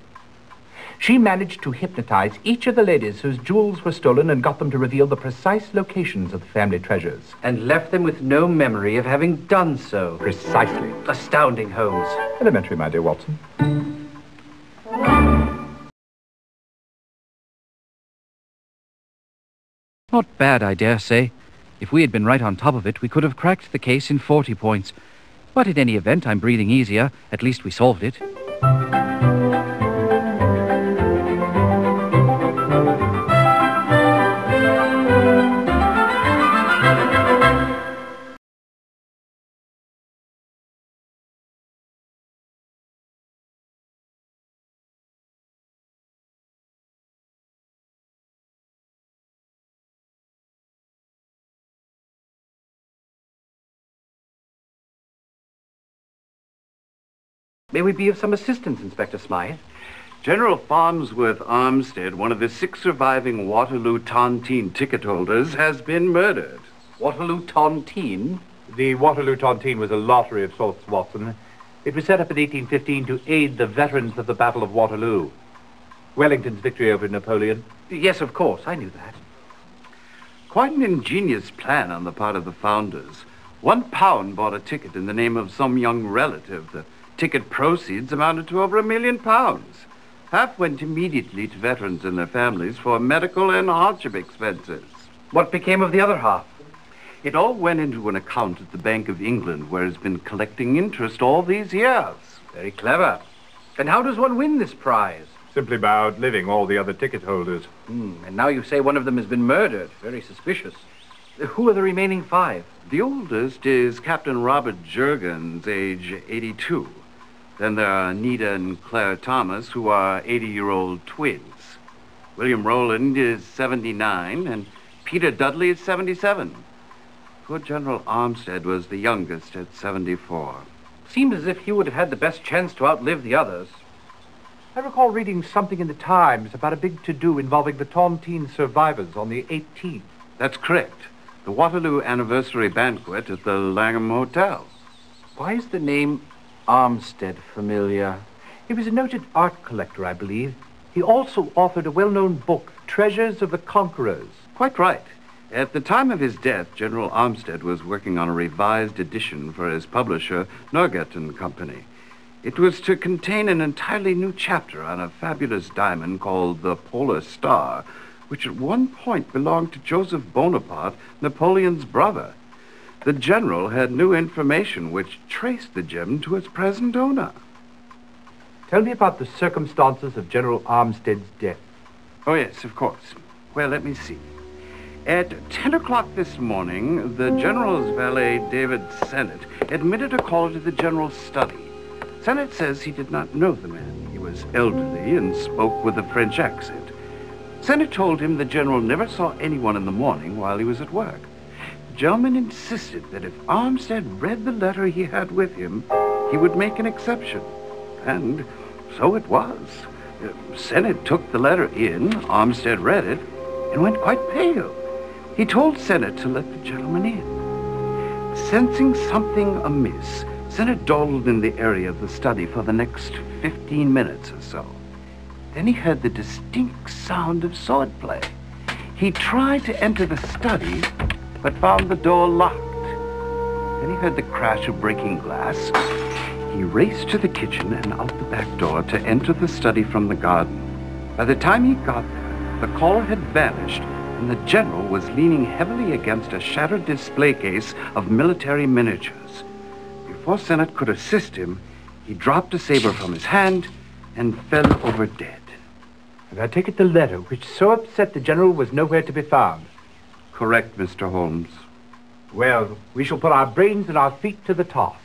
She managed to hypnotize each of the ladies whose jewels were stolen and got them to reveal the precise locations of the family treasures. And left them with no memory of having done so. Precisely. Astounding, Holmes. Elementary, my dear Watson. Not bad, I dare say. If we had been right on top of it, we could have cracked the case in 40 points. But in any event, I'm breathing easier. At least we solved it. May we be of some assistance, Inspector Smythe? General Farnsworth Armstead, one of the 6 surviving Waterloo Tontine ticket holders, has been murdered. Waterloo Tontine? The Waterloo Tontine was a lottery of sorts, Watson. It was set up in 1815 to aid the veterans of the Battle of Waterloo. Wellington's victory over Napoleon. Yes, of course, I knew that. Quite an ingenious plan on the part of the founders. £1 bought a ticket in the name of some young relative. The ticket proceeds amounted to over £1 million. Half went immediately to veterans and their families for medical and hardship expenses. What became of the other half? It all went into an account at the Bank of England, where it's been collecting interest all these years. Very clever. And how does one win this prize? Simply by outliving all the other ticket holders. And now you say one of them has been murdered. Very suspicious. Who are the remaining 5? The oldest is Captain Robert Jurgens, age 82. Then there are Anita and Claire Thomas, who are 80-year-old twins. William Rowland is 79, and Peter Dudley is 77. Poor General Armstead was the youngest at 74. Seems as if he would have had the best chance to outlive the others. I recall reading something in the Times about a big to-do involving the Tontine survivors on the 18th. That's correct. The Waterloo anniversary banquet at the Langham Hotel. Why is the name Armstead familiar? He was a noted art collector, I believe. He also authored a well-known book, Treasures of the Conquerors. Quite right. At the time of his death, General Armstead was working on a revised edition for his publisher, Norgate and Company. It was to contain an entirely new chapter on a fabulous diamond called the Polar Star, which at one point belonged to Joseph Bonaparte, Napoleon's brother. The general had new information which traced the gem to its present owner. Tell me about the circumstances of General Armstead's death. Oh, yes, of course. Well, let me see. At 10 o'clock this morning, the general's valet, David Sennett, admitted a caller to the general's study. Sennett says he did not know the man. He was elderly and spoke with a French accent. Sennett told him the general never saw anyone in the morning while he was at work. The gentleman insisted that if Armstead read the letter he had with him, he would make an exception. And so it was. Sennett took the letter in, Armstead read it, and went quite pale. He told Sennett to let the gentleman in. Sensing something amiss, Sennett dawdled in the area of the study for the next 15 minutes or so. Then he heard the distinct sound of swordplay. He tried to enter the study, but found the door locked. Then he heard the crash of breaking glass. He raced to the kitchen and out the back door to enter the study from the garden. By the time he got there, the caller had vanished, and the general was leaning heavily against a shattered display case of military miniatures. Before Sennett could assist him, he dropped a saber from his hand and fell over dead. And I take it the letter, which so upset the general, was nowhere to be found. Correct, Mr. Holmes. Well, we shall put our brains and our feet to the task.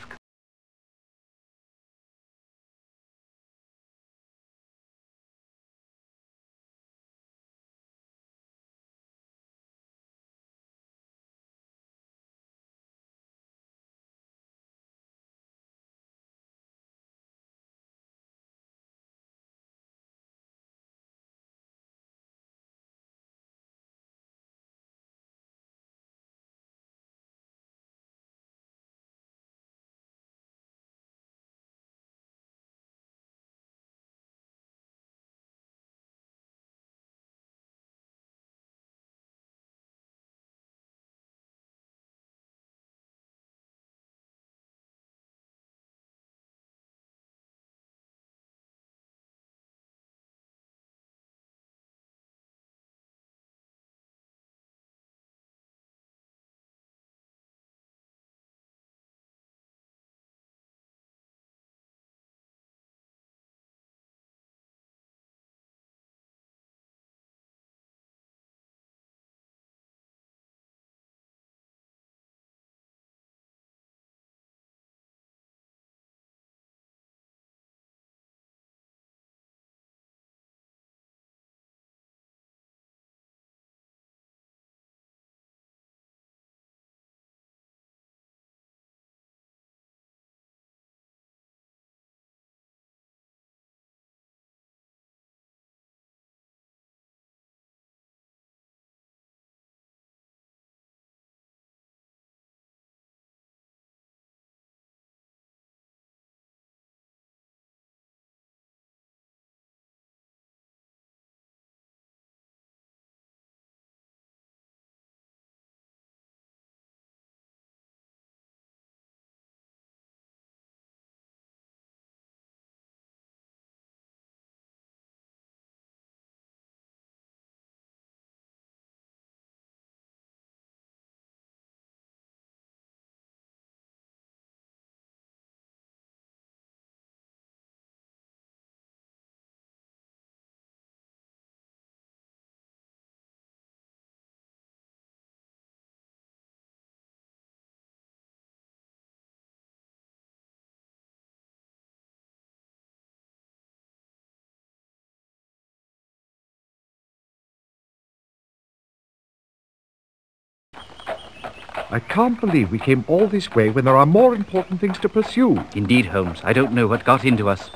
I can't believe we came all this way when there are more important things to pursue. Indeed, Holmes. I don't know what got into us.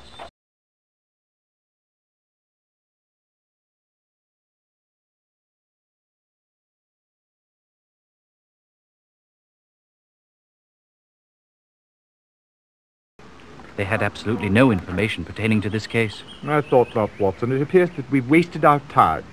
They had absolutely no information pertaining to this case. I thought not, Watson. It appears that we've wasted our time.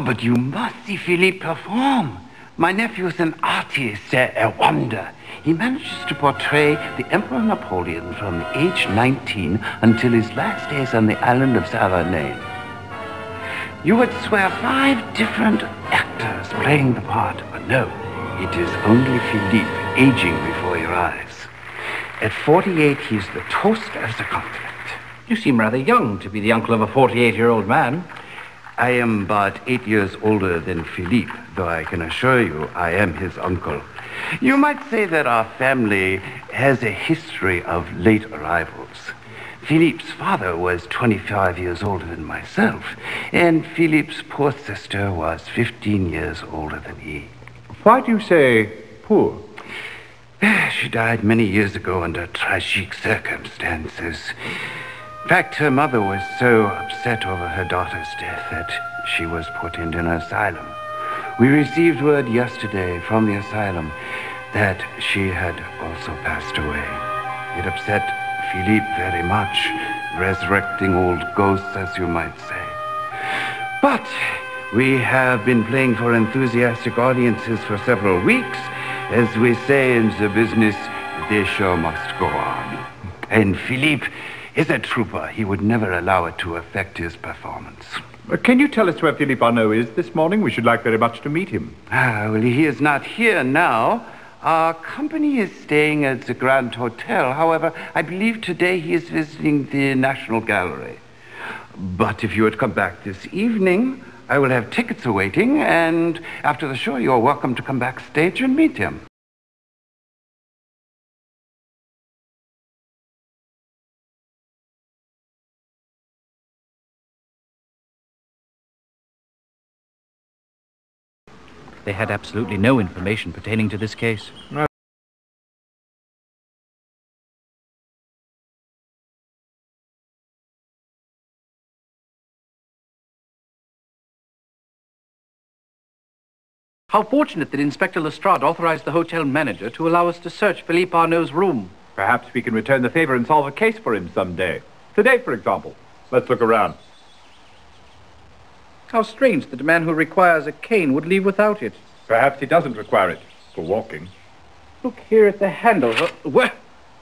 But you must see Philippe perform. My nephew's an artist, a wonder. He manages to portray the Emperor Napoleon from age 19 until his last days on the island of Savernane. You would swear 5 different actors playing the part, but no, it is only Philippe aging before your eyes. At 48, he's the toast of the continent. You seem rather young to be the uncle of a 48-year-old man. I am but 8 years older than Philippe, though I can assure you I am his uncle. You might say that our family has a history of late arrivals. Philippe's father was 25 years older than myself, and Philippe's poor sister was 15 years older than he. Why do you say poor? She died many years ago under tragic circumstances. In fact, her mother was so upset over her daughter's death that she was put into an asylum. We received word yesterday from the asylum that she had also passed away. It upset Philippe very much, resurrecting old ghosts, as you might say. But we have been playing for enthusiastic audiences for several weeks. As we say in the business, the show must go on. And Philippe is a trooper. He would never allow it to affect his performance. Can you tell us where Philippe Arnaud is this morning? We should like very much to meet him. Well, he is not here now. Our company is staying at the Grand Hotel. However, I believe today he is visiting the National Gallery. But if you would come back this evening, I will have tickets awaiting, and after the show, you are welcome to come backstage and meet him. They had absolutely no information pertaining to this case. How fortunate that Inspector Lestrade authorized the hotel manager to allow us to search Philippe Arnaud's room. Perhaps we can return the favor and solve a case for him someday. Today, for example. Let's look around. How strange that a man who requires a cane would leave without it. Perhaps he doesn't require it for walking. Look here at the handle. Well,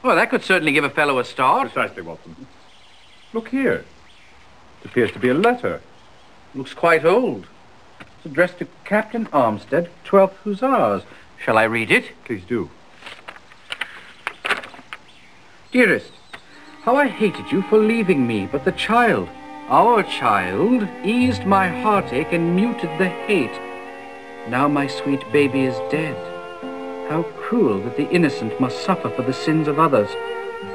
that could certainly give a fellow a start. Precisely, Watson. Look here. It appears to be a letter. Looks quite old. It's addressed to Captain Armstead, 12th Hussars. Shall I read it? Please do. Dearest, how I hated you for leaving me, but the child, our child, eased my heartache and muted the hate. Now my sweet baby is dead. How cruel that the innocent must suffer for the sins of others.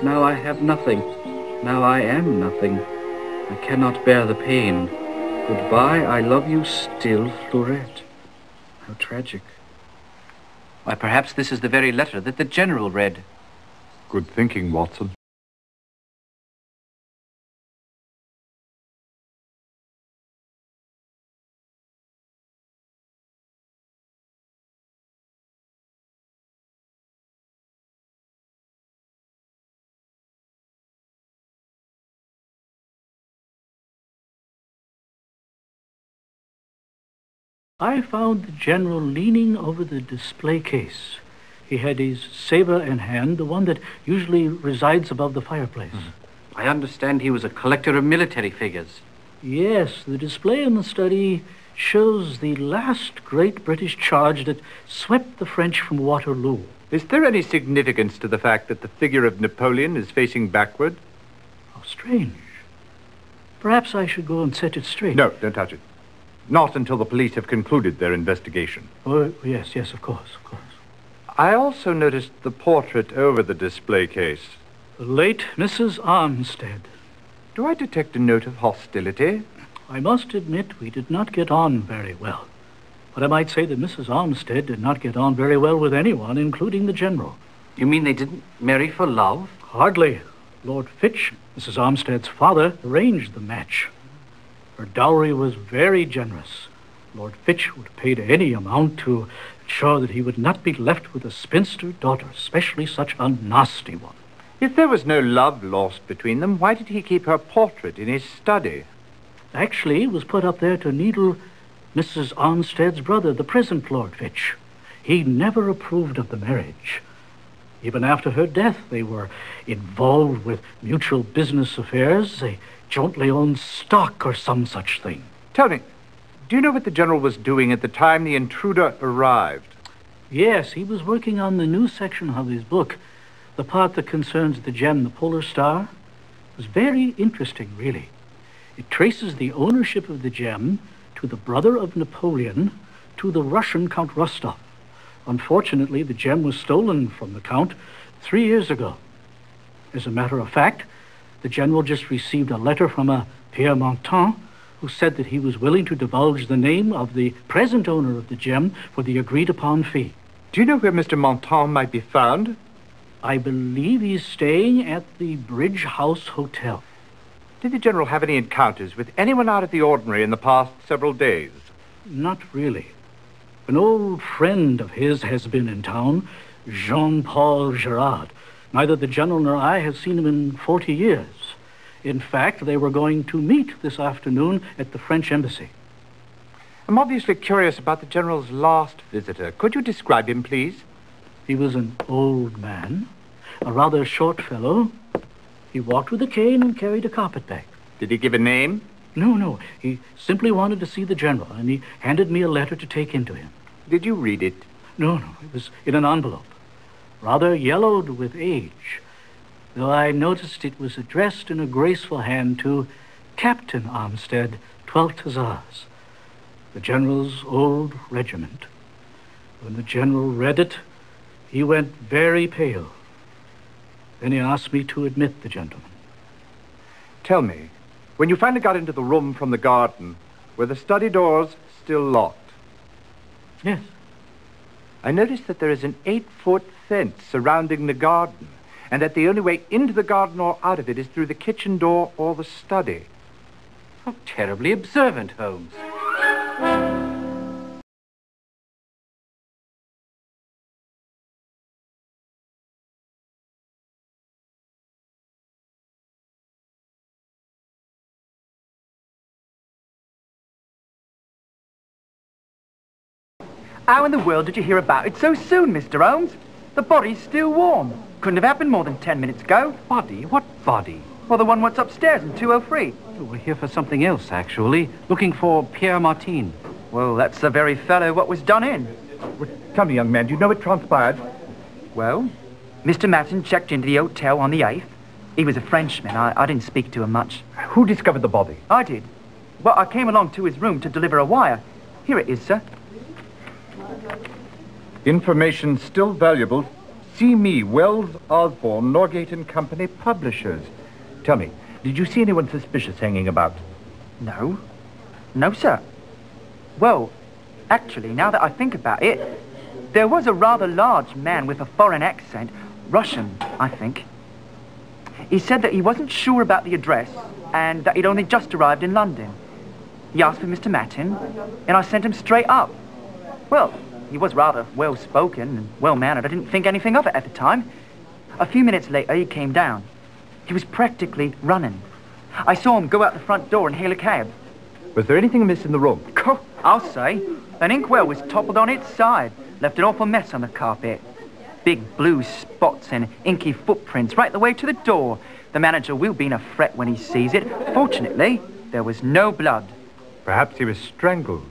Now I have nothing. Now I am nothing. I cannot bear the pain. Goodbye, I love you still, Fleurette. How tragic. Why, perhaps this is the very letter that the General read. Good thinking, Watson. I found the General leaning over the display case. He had his saber in hand, the one that usually resides above the fireplace. I understand he was a collector of military figures. Yes, the display in the study shows the last great British charge that swept the French from Waterloo. Is there any significance to the fact that the figure of Napoleon is facing backward? How strange. Perhaps I should go and set it straight. No, don't touch it. Not until the police have concluded their investigation. Oh, yes, of course. I also noticed the portrait over the display case. The late Mrs. Armstead. Do I detect a note of hostility? I must admit we did not get on very well. But I might say that Mrs. Armstead did not get on very well with anyone, including the General. You mean they didn't marry for love? Hardly. Lord Fitch, Mrs. Armstead's father, arranged the match. Her dowry was very generous. Lord Fitch would have paid any amount to ensure that he would not be left with a spinster daughter, especially such a nasty one. If there was no love lost between them, why did he keep her portrait in his study? Actually, it was put up there to needle Mrs. Armstead's brother, the present Lord Fitch. He never approved of the marriage. Even after her death, they were involved with mutual business affairs. They jointly owned stock or some such thing. Tell me, do you know what the General was doing at the time the intruder arrived? Yes, he was working on the new section of his book, the part that concerns the gem, the Polar Star. It was very interesting, really. It traces the ownership of the gem to the brother of Napoleon, to the Russian Count Rostov. Unfortunately, the gem was stolen from the Count 3 years ago. As a matter of fact, the General just received a letter from a Pierre Montan, who said that he was willing to divulge the name of the present owner of the gem for the agreed-upon fee. Do you know where Mr. Montan might be found? I believe he's staying at the Bridge House Hotel. Did the General have any encounters with anyone out of the ordinary in the past several days? Not really. An old friend of his has been in town, Jean-Paul Girard. Neither the General nor I have seen him in 40 years. In fact, they were going to meet this afternoon at the French embassy. I'm obviously curious about the General's last visitor. Could you describe him, please? He was an old man, a rather short fellow. He walked with a cane and carried a carpetbag. Did he give a name? No. He simply wanted to see the General, and he handed me a letter to take in to him. Did you read it? No. It was in an envelope, rather yellowed with age, though I noticed it was addressed in a graceful hand to Captain Armstead, 12th Hussars, the General's old regiment. When the General read it, he went very pale. Then he asked me to admit the gentleman. Tell me, when you finally got into the room from the garden, were the study doors still locked? Yes. I noticed that there is an 8-foot fence surrounding the garden, and that the only way into the garden or out of it is through the kitchen door or the study. How terribly observant, Holmes. How in the world did you hear about it so soon, Mr. Holmes? The body's still warm. Couldn't have happened more than 10 minutes ago. Body? What body? Well, the one what's upstairs in 203. We're here for something else, actually. Looking for Pierre Martin. Well, that's the very fellow what was done in. Tell me, young man, do you know what transpired? Well, Mr. Martin checked into the hotel on the 8th. He was a Frenchman. I didn't speak to him much. Who discovered the body? I did. Well, I came along to his room to deliver a wire. Here it is, sir. Information still valuable. See me, Wells, Osborne, Norgate and Company, publishers. Tell me, did you see anyone suspicious hanging about? No. No, sir. Well, actually, now that I think about it, there was a rather large man with a foreign accent. Russian, I think. He said that he wasn't sure about the address and that he'd only just arrived in London. He asked for Mr. Martin, and I sent him straight up. Well, he was rather well-spoken and well-mannered. I didn't think anything of it at the time. A few minutes later, he came down. He was practically running. I saw him go out the front door and hail a cab. Was there anything amiss in the room? I'll say. An inkwell was toppled on its side, left an awful mess on the carpet. Big blue spots and inky footprints right the way to the door. The manager will be in a fret when he sees it. Fortunately, there was no blood. Perhaps he was strangled.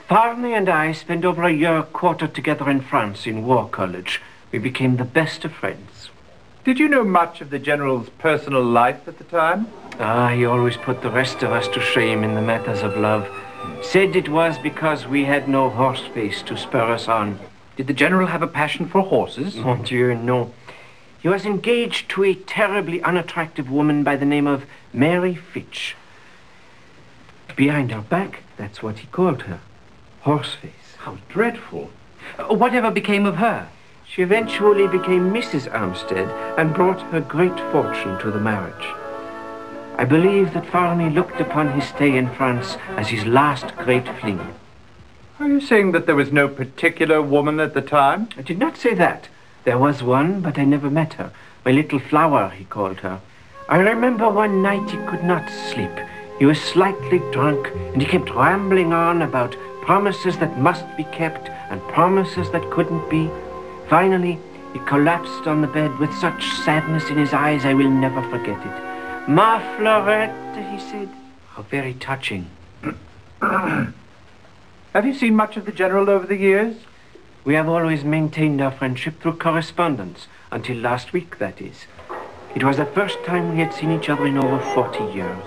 Barney and I spent over a year quartered together in France in War College. We became the best of friends. Did you know much of the General's personal life at the time? He always put the rest of us to shame in the matters of love. Said it was because we had no horse face to spur us on. Did the General have a passion for horses? Mon Dieu, no. He was engaged to a terribly unattractive woman by the name of Mary Fitch. Behind her back, that's what he called her. Horseface. How dreadful. Whatever became of her? She eventually became Mrs. Armstead and brought her great fortune to the marriage. I believe that Farney looked upon his stay in France as his last great fling. Are you saying that there was no particular woman at the time? I did not say that. There was one, but I never met her. My little flower, he called her. I remember one night he could not sleep. He was slightly drunk, and he kept rambling on about promises that must be kept and promises that couldn't be. Finally, he collapsed on the bed with such sadness in his eyes I will never forget it. Ma Fleurette, he said. How very touching. Have you seen much of the General over the years? We have always maintained our friendship through correspondence, until last week, that is. It was the first time we had seen each other in over 40 years.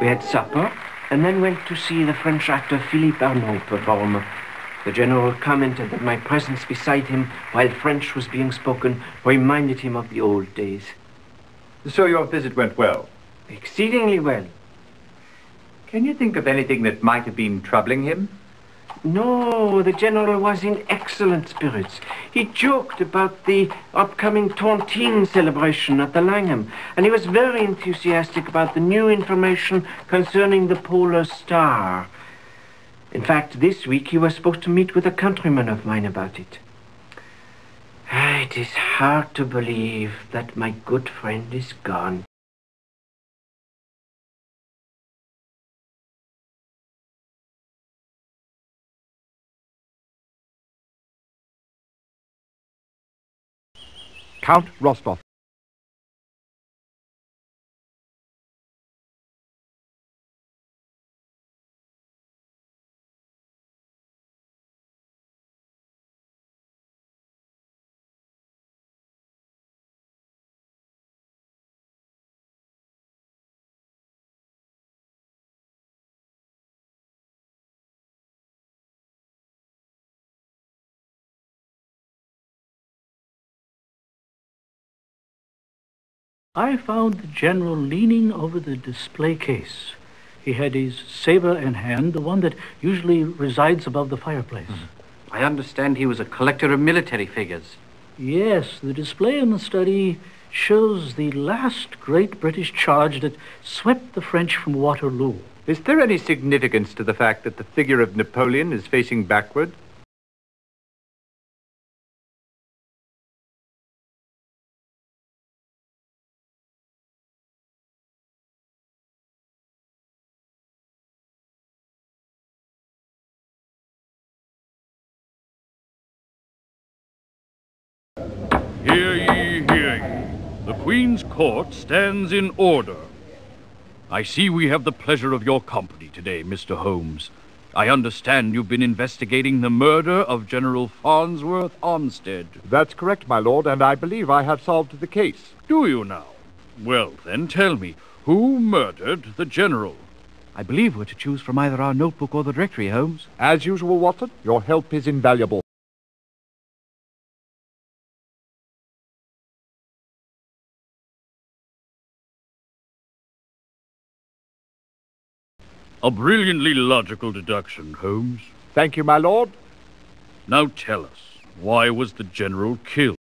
We had supper, and then went to see the French actor Philippe Arnaud perform. The General commented that my presence beside him while French was being spoken reminded him of the old days. So your visit went well? Exceedingly well. Can you think of anything that might have been troubling him? No, the General was in excellent spirits. He joked about the upcoming Tontine celebration at the Langham, and he was very enthusiastic about the new information concerning the polar star. In fact, this week he was supposed to meet with a countryman of mine about it. It is hard to believe that my good friend is gone. Count Rostov. I found the General leaning over the display case. He had his saber in hand, the one that usually resides above the fireplace. I understand he was a collector of military figures. Yes, the display in the study shows the last great British charge that swept the French from Waterloo. Is there any significance to the fact that the figure of Napoleon is facing backward? Hear ye, hear ye. The Queen's Court stands in order. I see we have the pleasure of your company today, Mr. Holmes. I understand you've been investigating the murder of General Farnsworth Armstead. That's correct, my lord, and I believe I have solved the case. Do you now? Well, then tell me, who murdered the General? I believe we're to choose from either our notebook or the directory, Holmes. As usual, Watson, your help is invaluable. A brilliantly logical deduction, Holmes. Thank you, my lord. Now tell us, why was the General killed?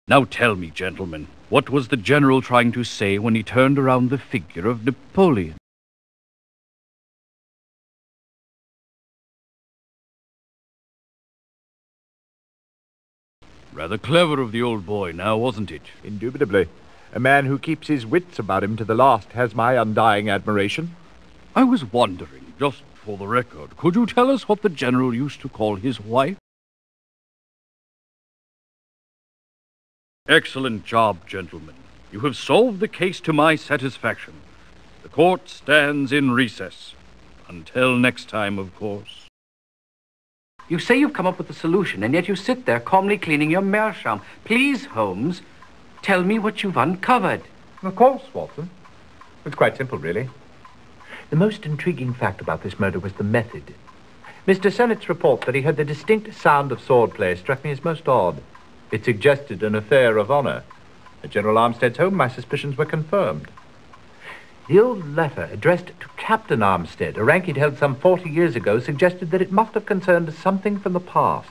Now tell me, gentlemen, what was the General trying to say when he turned around the figure of Napoleon? Rather clever of the old boy now, wasn't it? Indubitably. A man who keeps his wits about him to the last has my undying admiration. I was wondering, just for the record, could you tell us what the General used to call his wife? Excellent job, gentlemen. You have solved the case to my satisfaction. The court stands in recess. Until next time, of course. You say you've come up with a solution, and yet you sit there calmly cleaning your meerschaum. Please, Holmes, tell me what you've uncovered. Of course, Watson. It's quite simple, really. The most intriguing fact about this murder was the method. Mr. Sennett's report that he heard the distinct sound of swordplay struck me as most odd. It suggested an affair of honor. At General Armstead's home, my suspicions were confirmed. The old letter addressed to Captain Armstead, a rank he'd held some 40 years ago, suggested that it must have concerned something from the past,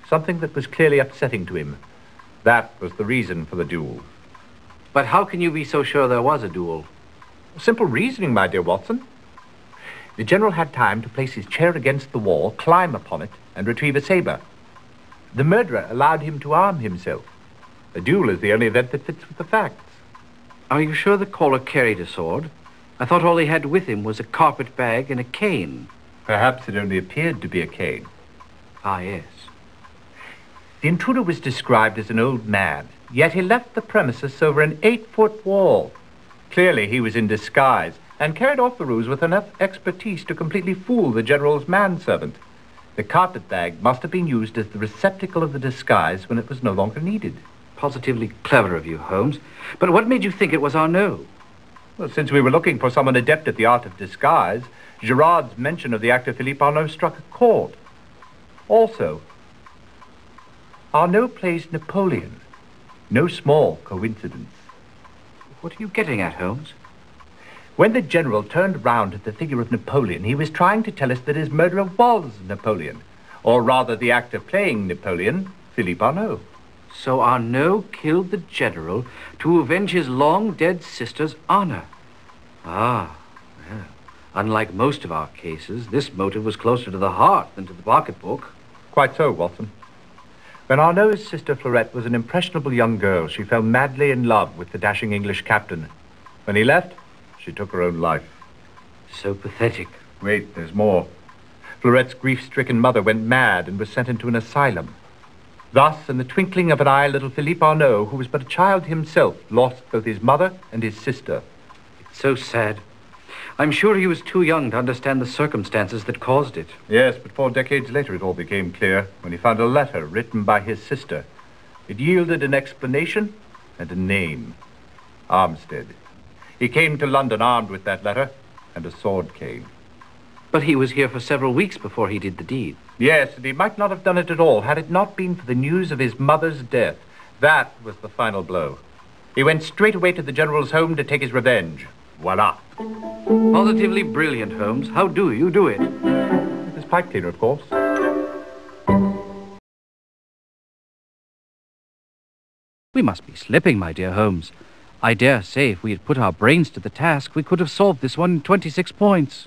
something that was clearly upsetting to him. That was the reason for the duel. But how can you be so sure there was a duel? Simple reasoning, my dear Watson. The general had time to place his chair against the wall, climb upon it, and retrieve a saber. The murderer allowed him to arm himself. A duel is the only event that fits with the facts. Are you sure the caller carried a sword? I thought all he had with him was a carpet bag and a cane. Perhaps it only appeared to be a cane. Ah, yes. The intruder was described as an old man, yet he left the premises over an 8-foot wall. Clearly he was in disguise, and carried off the ruse with enough expertise to completely fool the general's manservant. The carpet bag must have been used as the receptacle of the disguise when it was no longer needed. Positively clever of you, Holmes. But what made you think it was Arnaud? Well, since we were looking for someone adept at the art of disguise, Gerard's mention of the actor Philippe Arnaud struck a chord. Also, Arnaud plays Napoleon. No small coincidence. What are you getting at, Holmes? When the general turned round at the figure of Napoleon, he was trying to tell us that his murderer was Napoleon. Or rather, the actor playing Napoleon, Philippe Arnaud. So Arnaud killed the general to avenge his long-dead sister's honor. Ah, well, unlike most of our cases, this motive was closer to the heart than to the pocketbook. Quite so, Watson. When Arnaud's sister Fleurette was an impressionable young girl, she fell madly in love with the dashing English captain. When he left, she took her own life. So pathetic. Wait, there's more. Fleurette's grief-stricken mother went mad and was sent into an asylum. Thus, in the twinkling of an eye, little Philippe Arnaud, who was but a child himself, lost both his mother and his sister. It's so sad. I'm sure he was too young to understand the circumstances that caused it. Yes, but 4 decades later it all became clear when he found a letter written by his sister. It yielded an explanation and a name. Armstead. He came to London armed with that letter and a sword cane. But he was here for several weeks before he did the deed. Yes, and he might not have done it at all had it not been for the news of his mother's death. That was the final blow. He went straight away to the general's home to take his revenge. Voila. Positively brilliant, Holmes. How do you do it? With his pipe cleaner, of course. We must be slipping, my dear Holmes. I dare say if we had put our brains to the task, we could have solved this one in 26 points.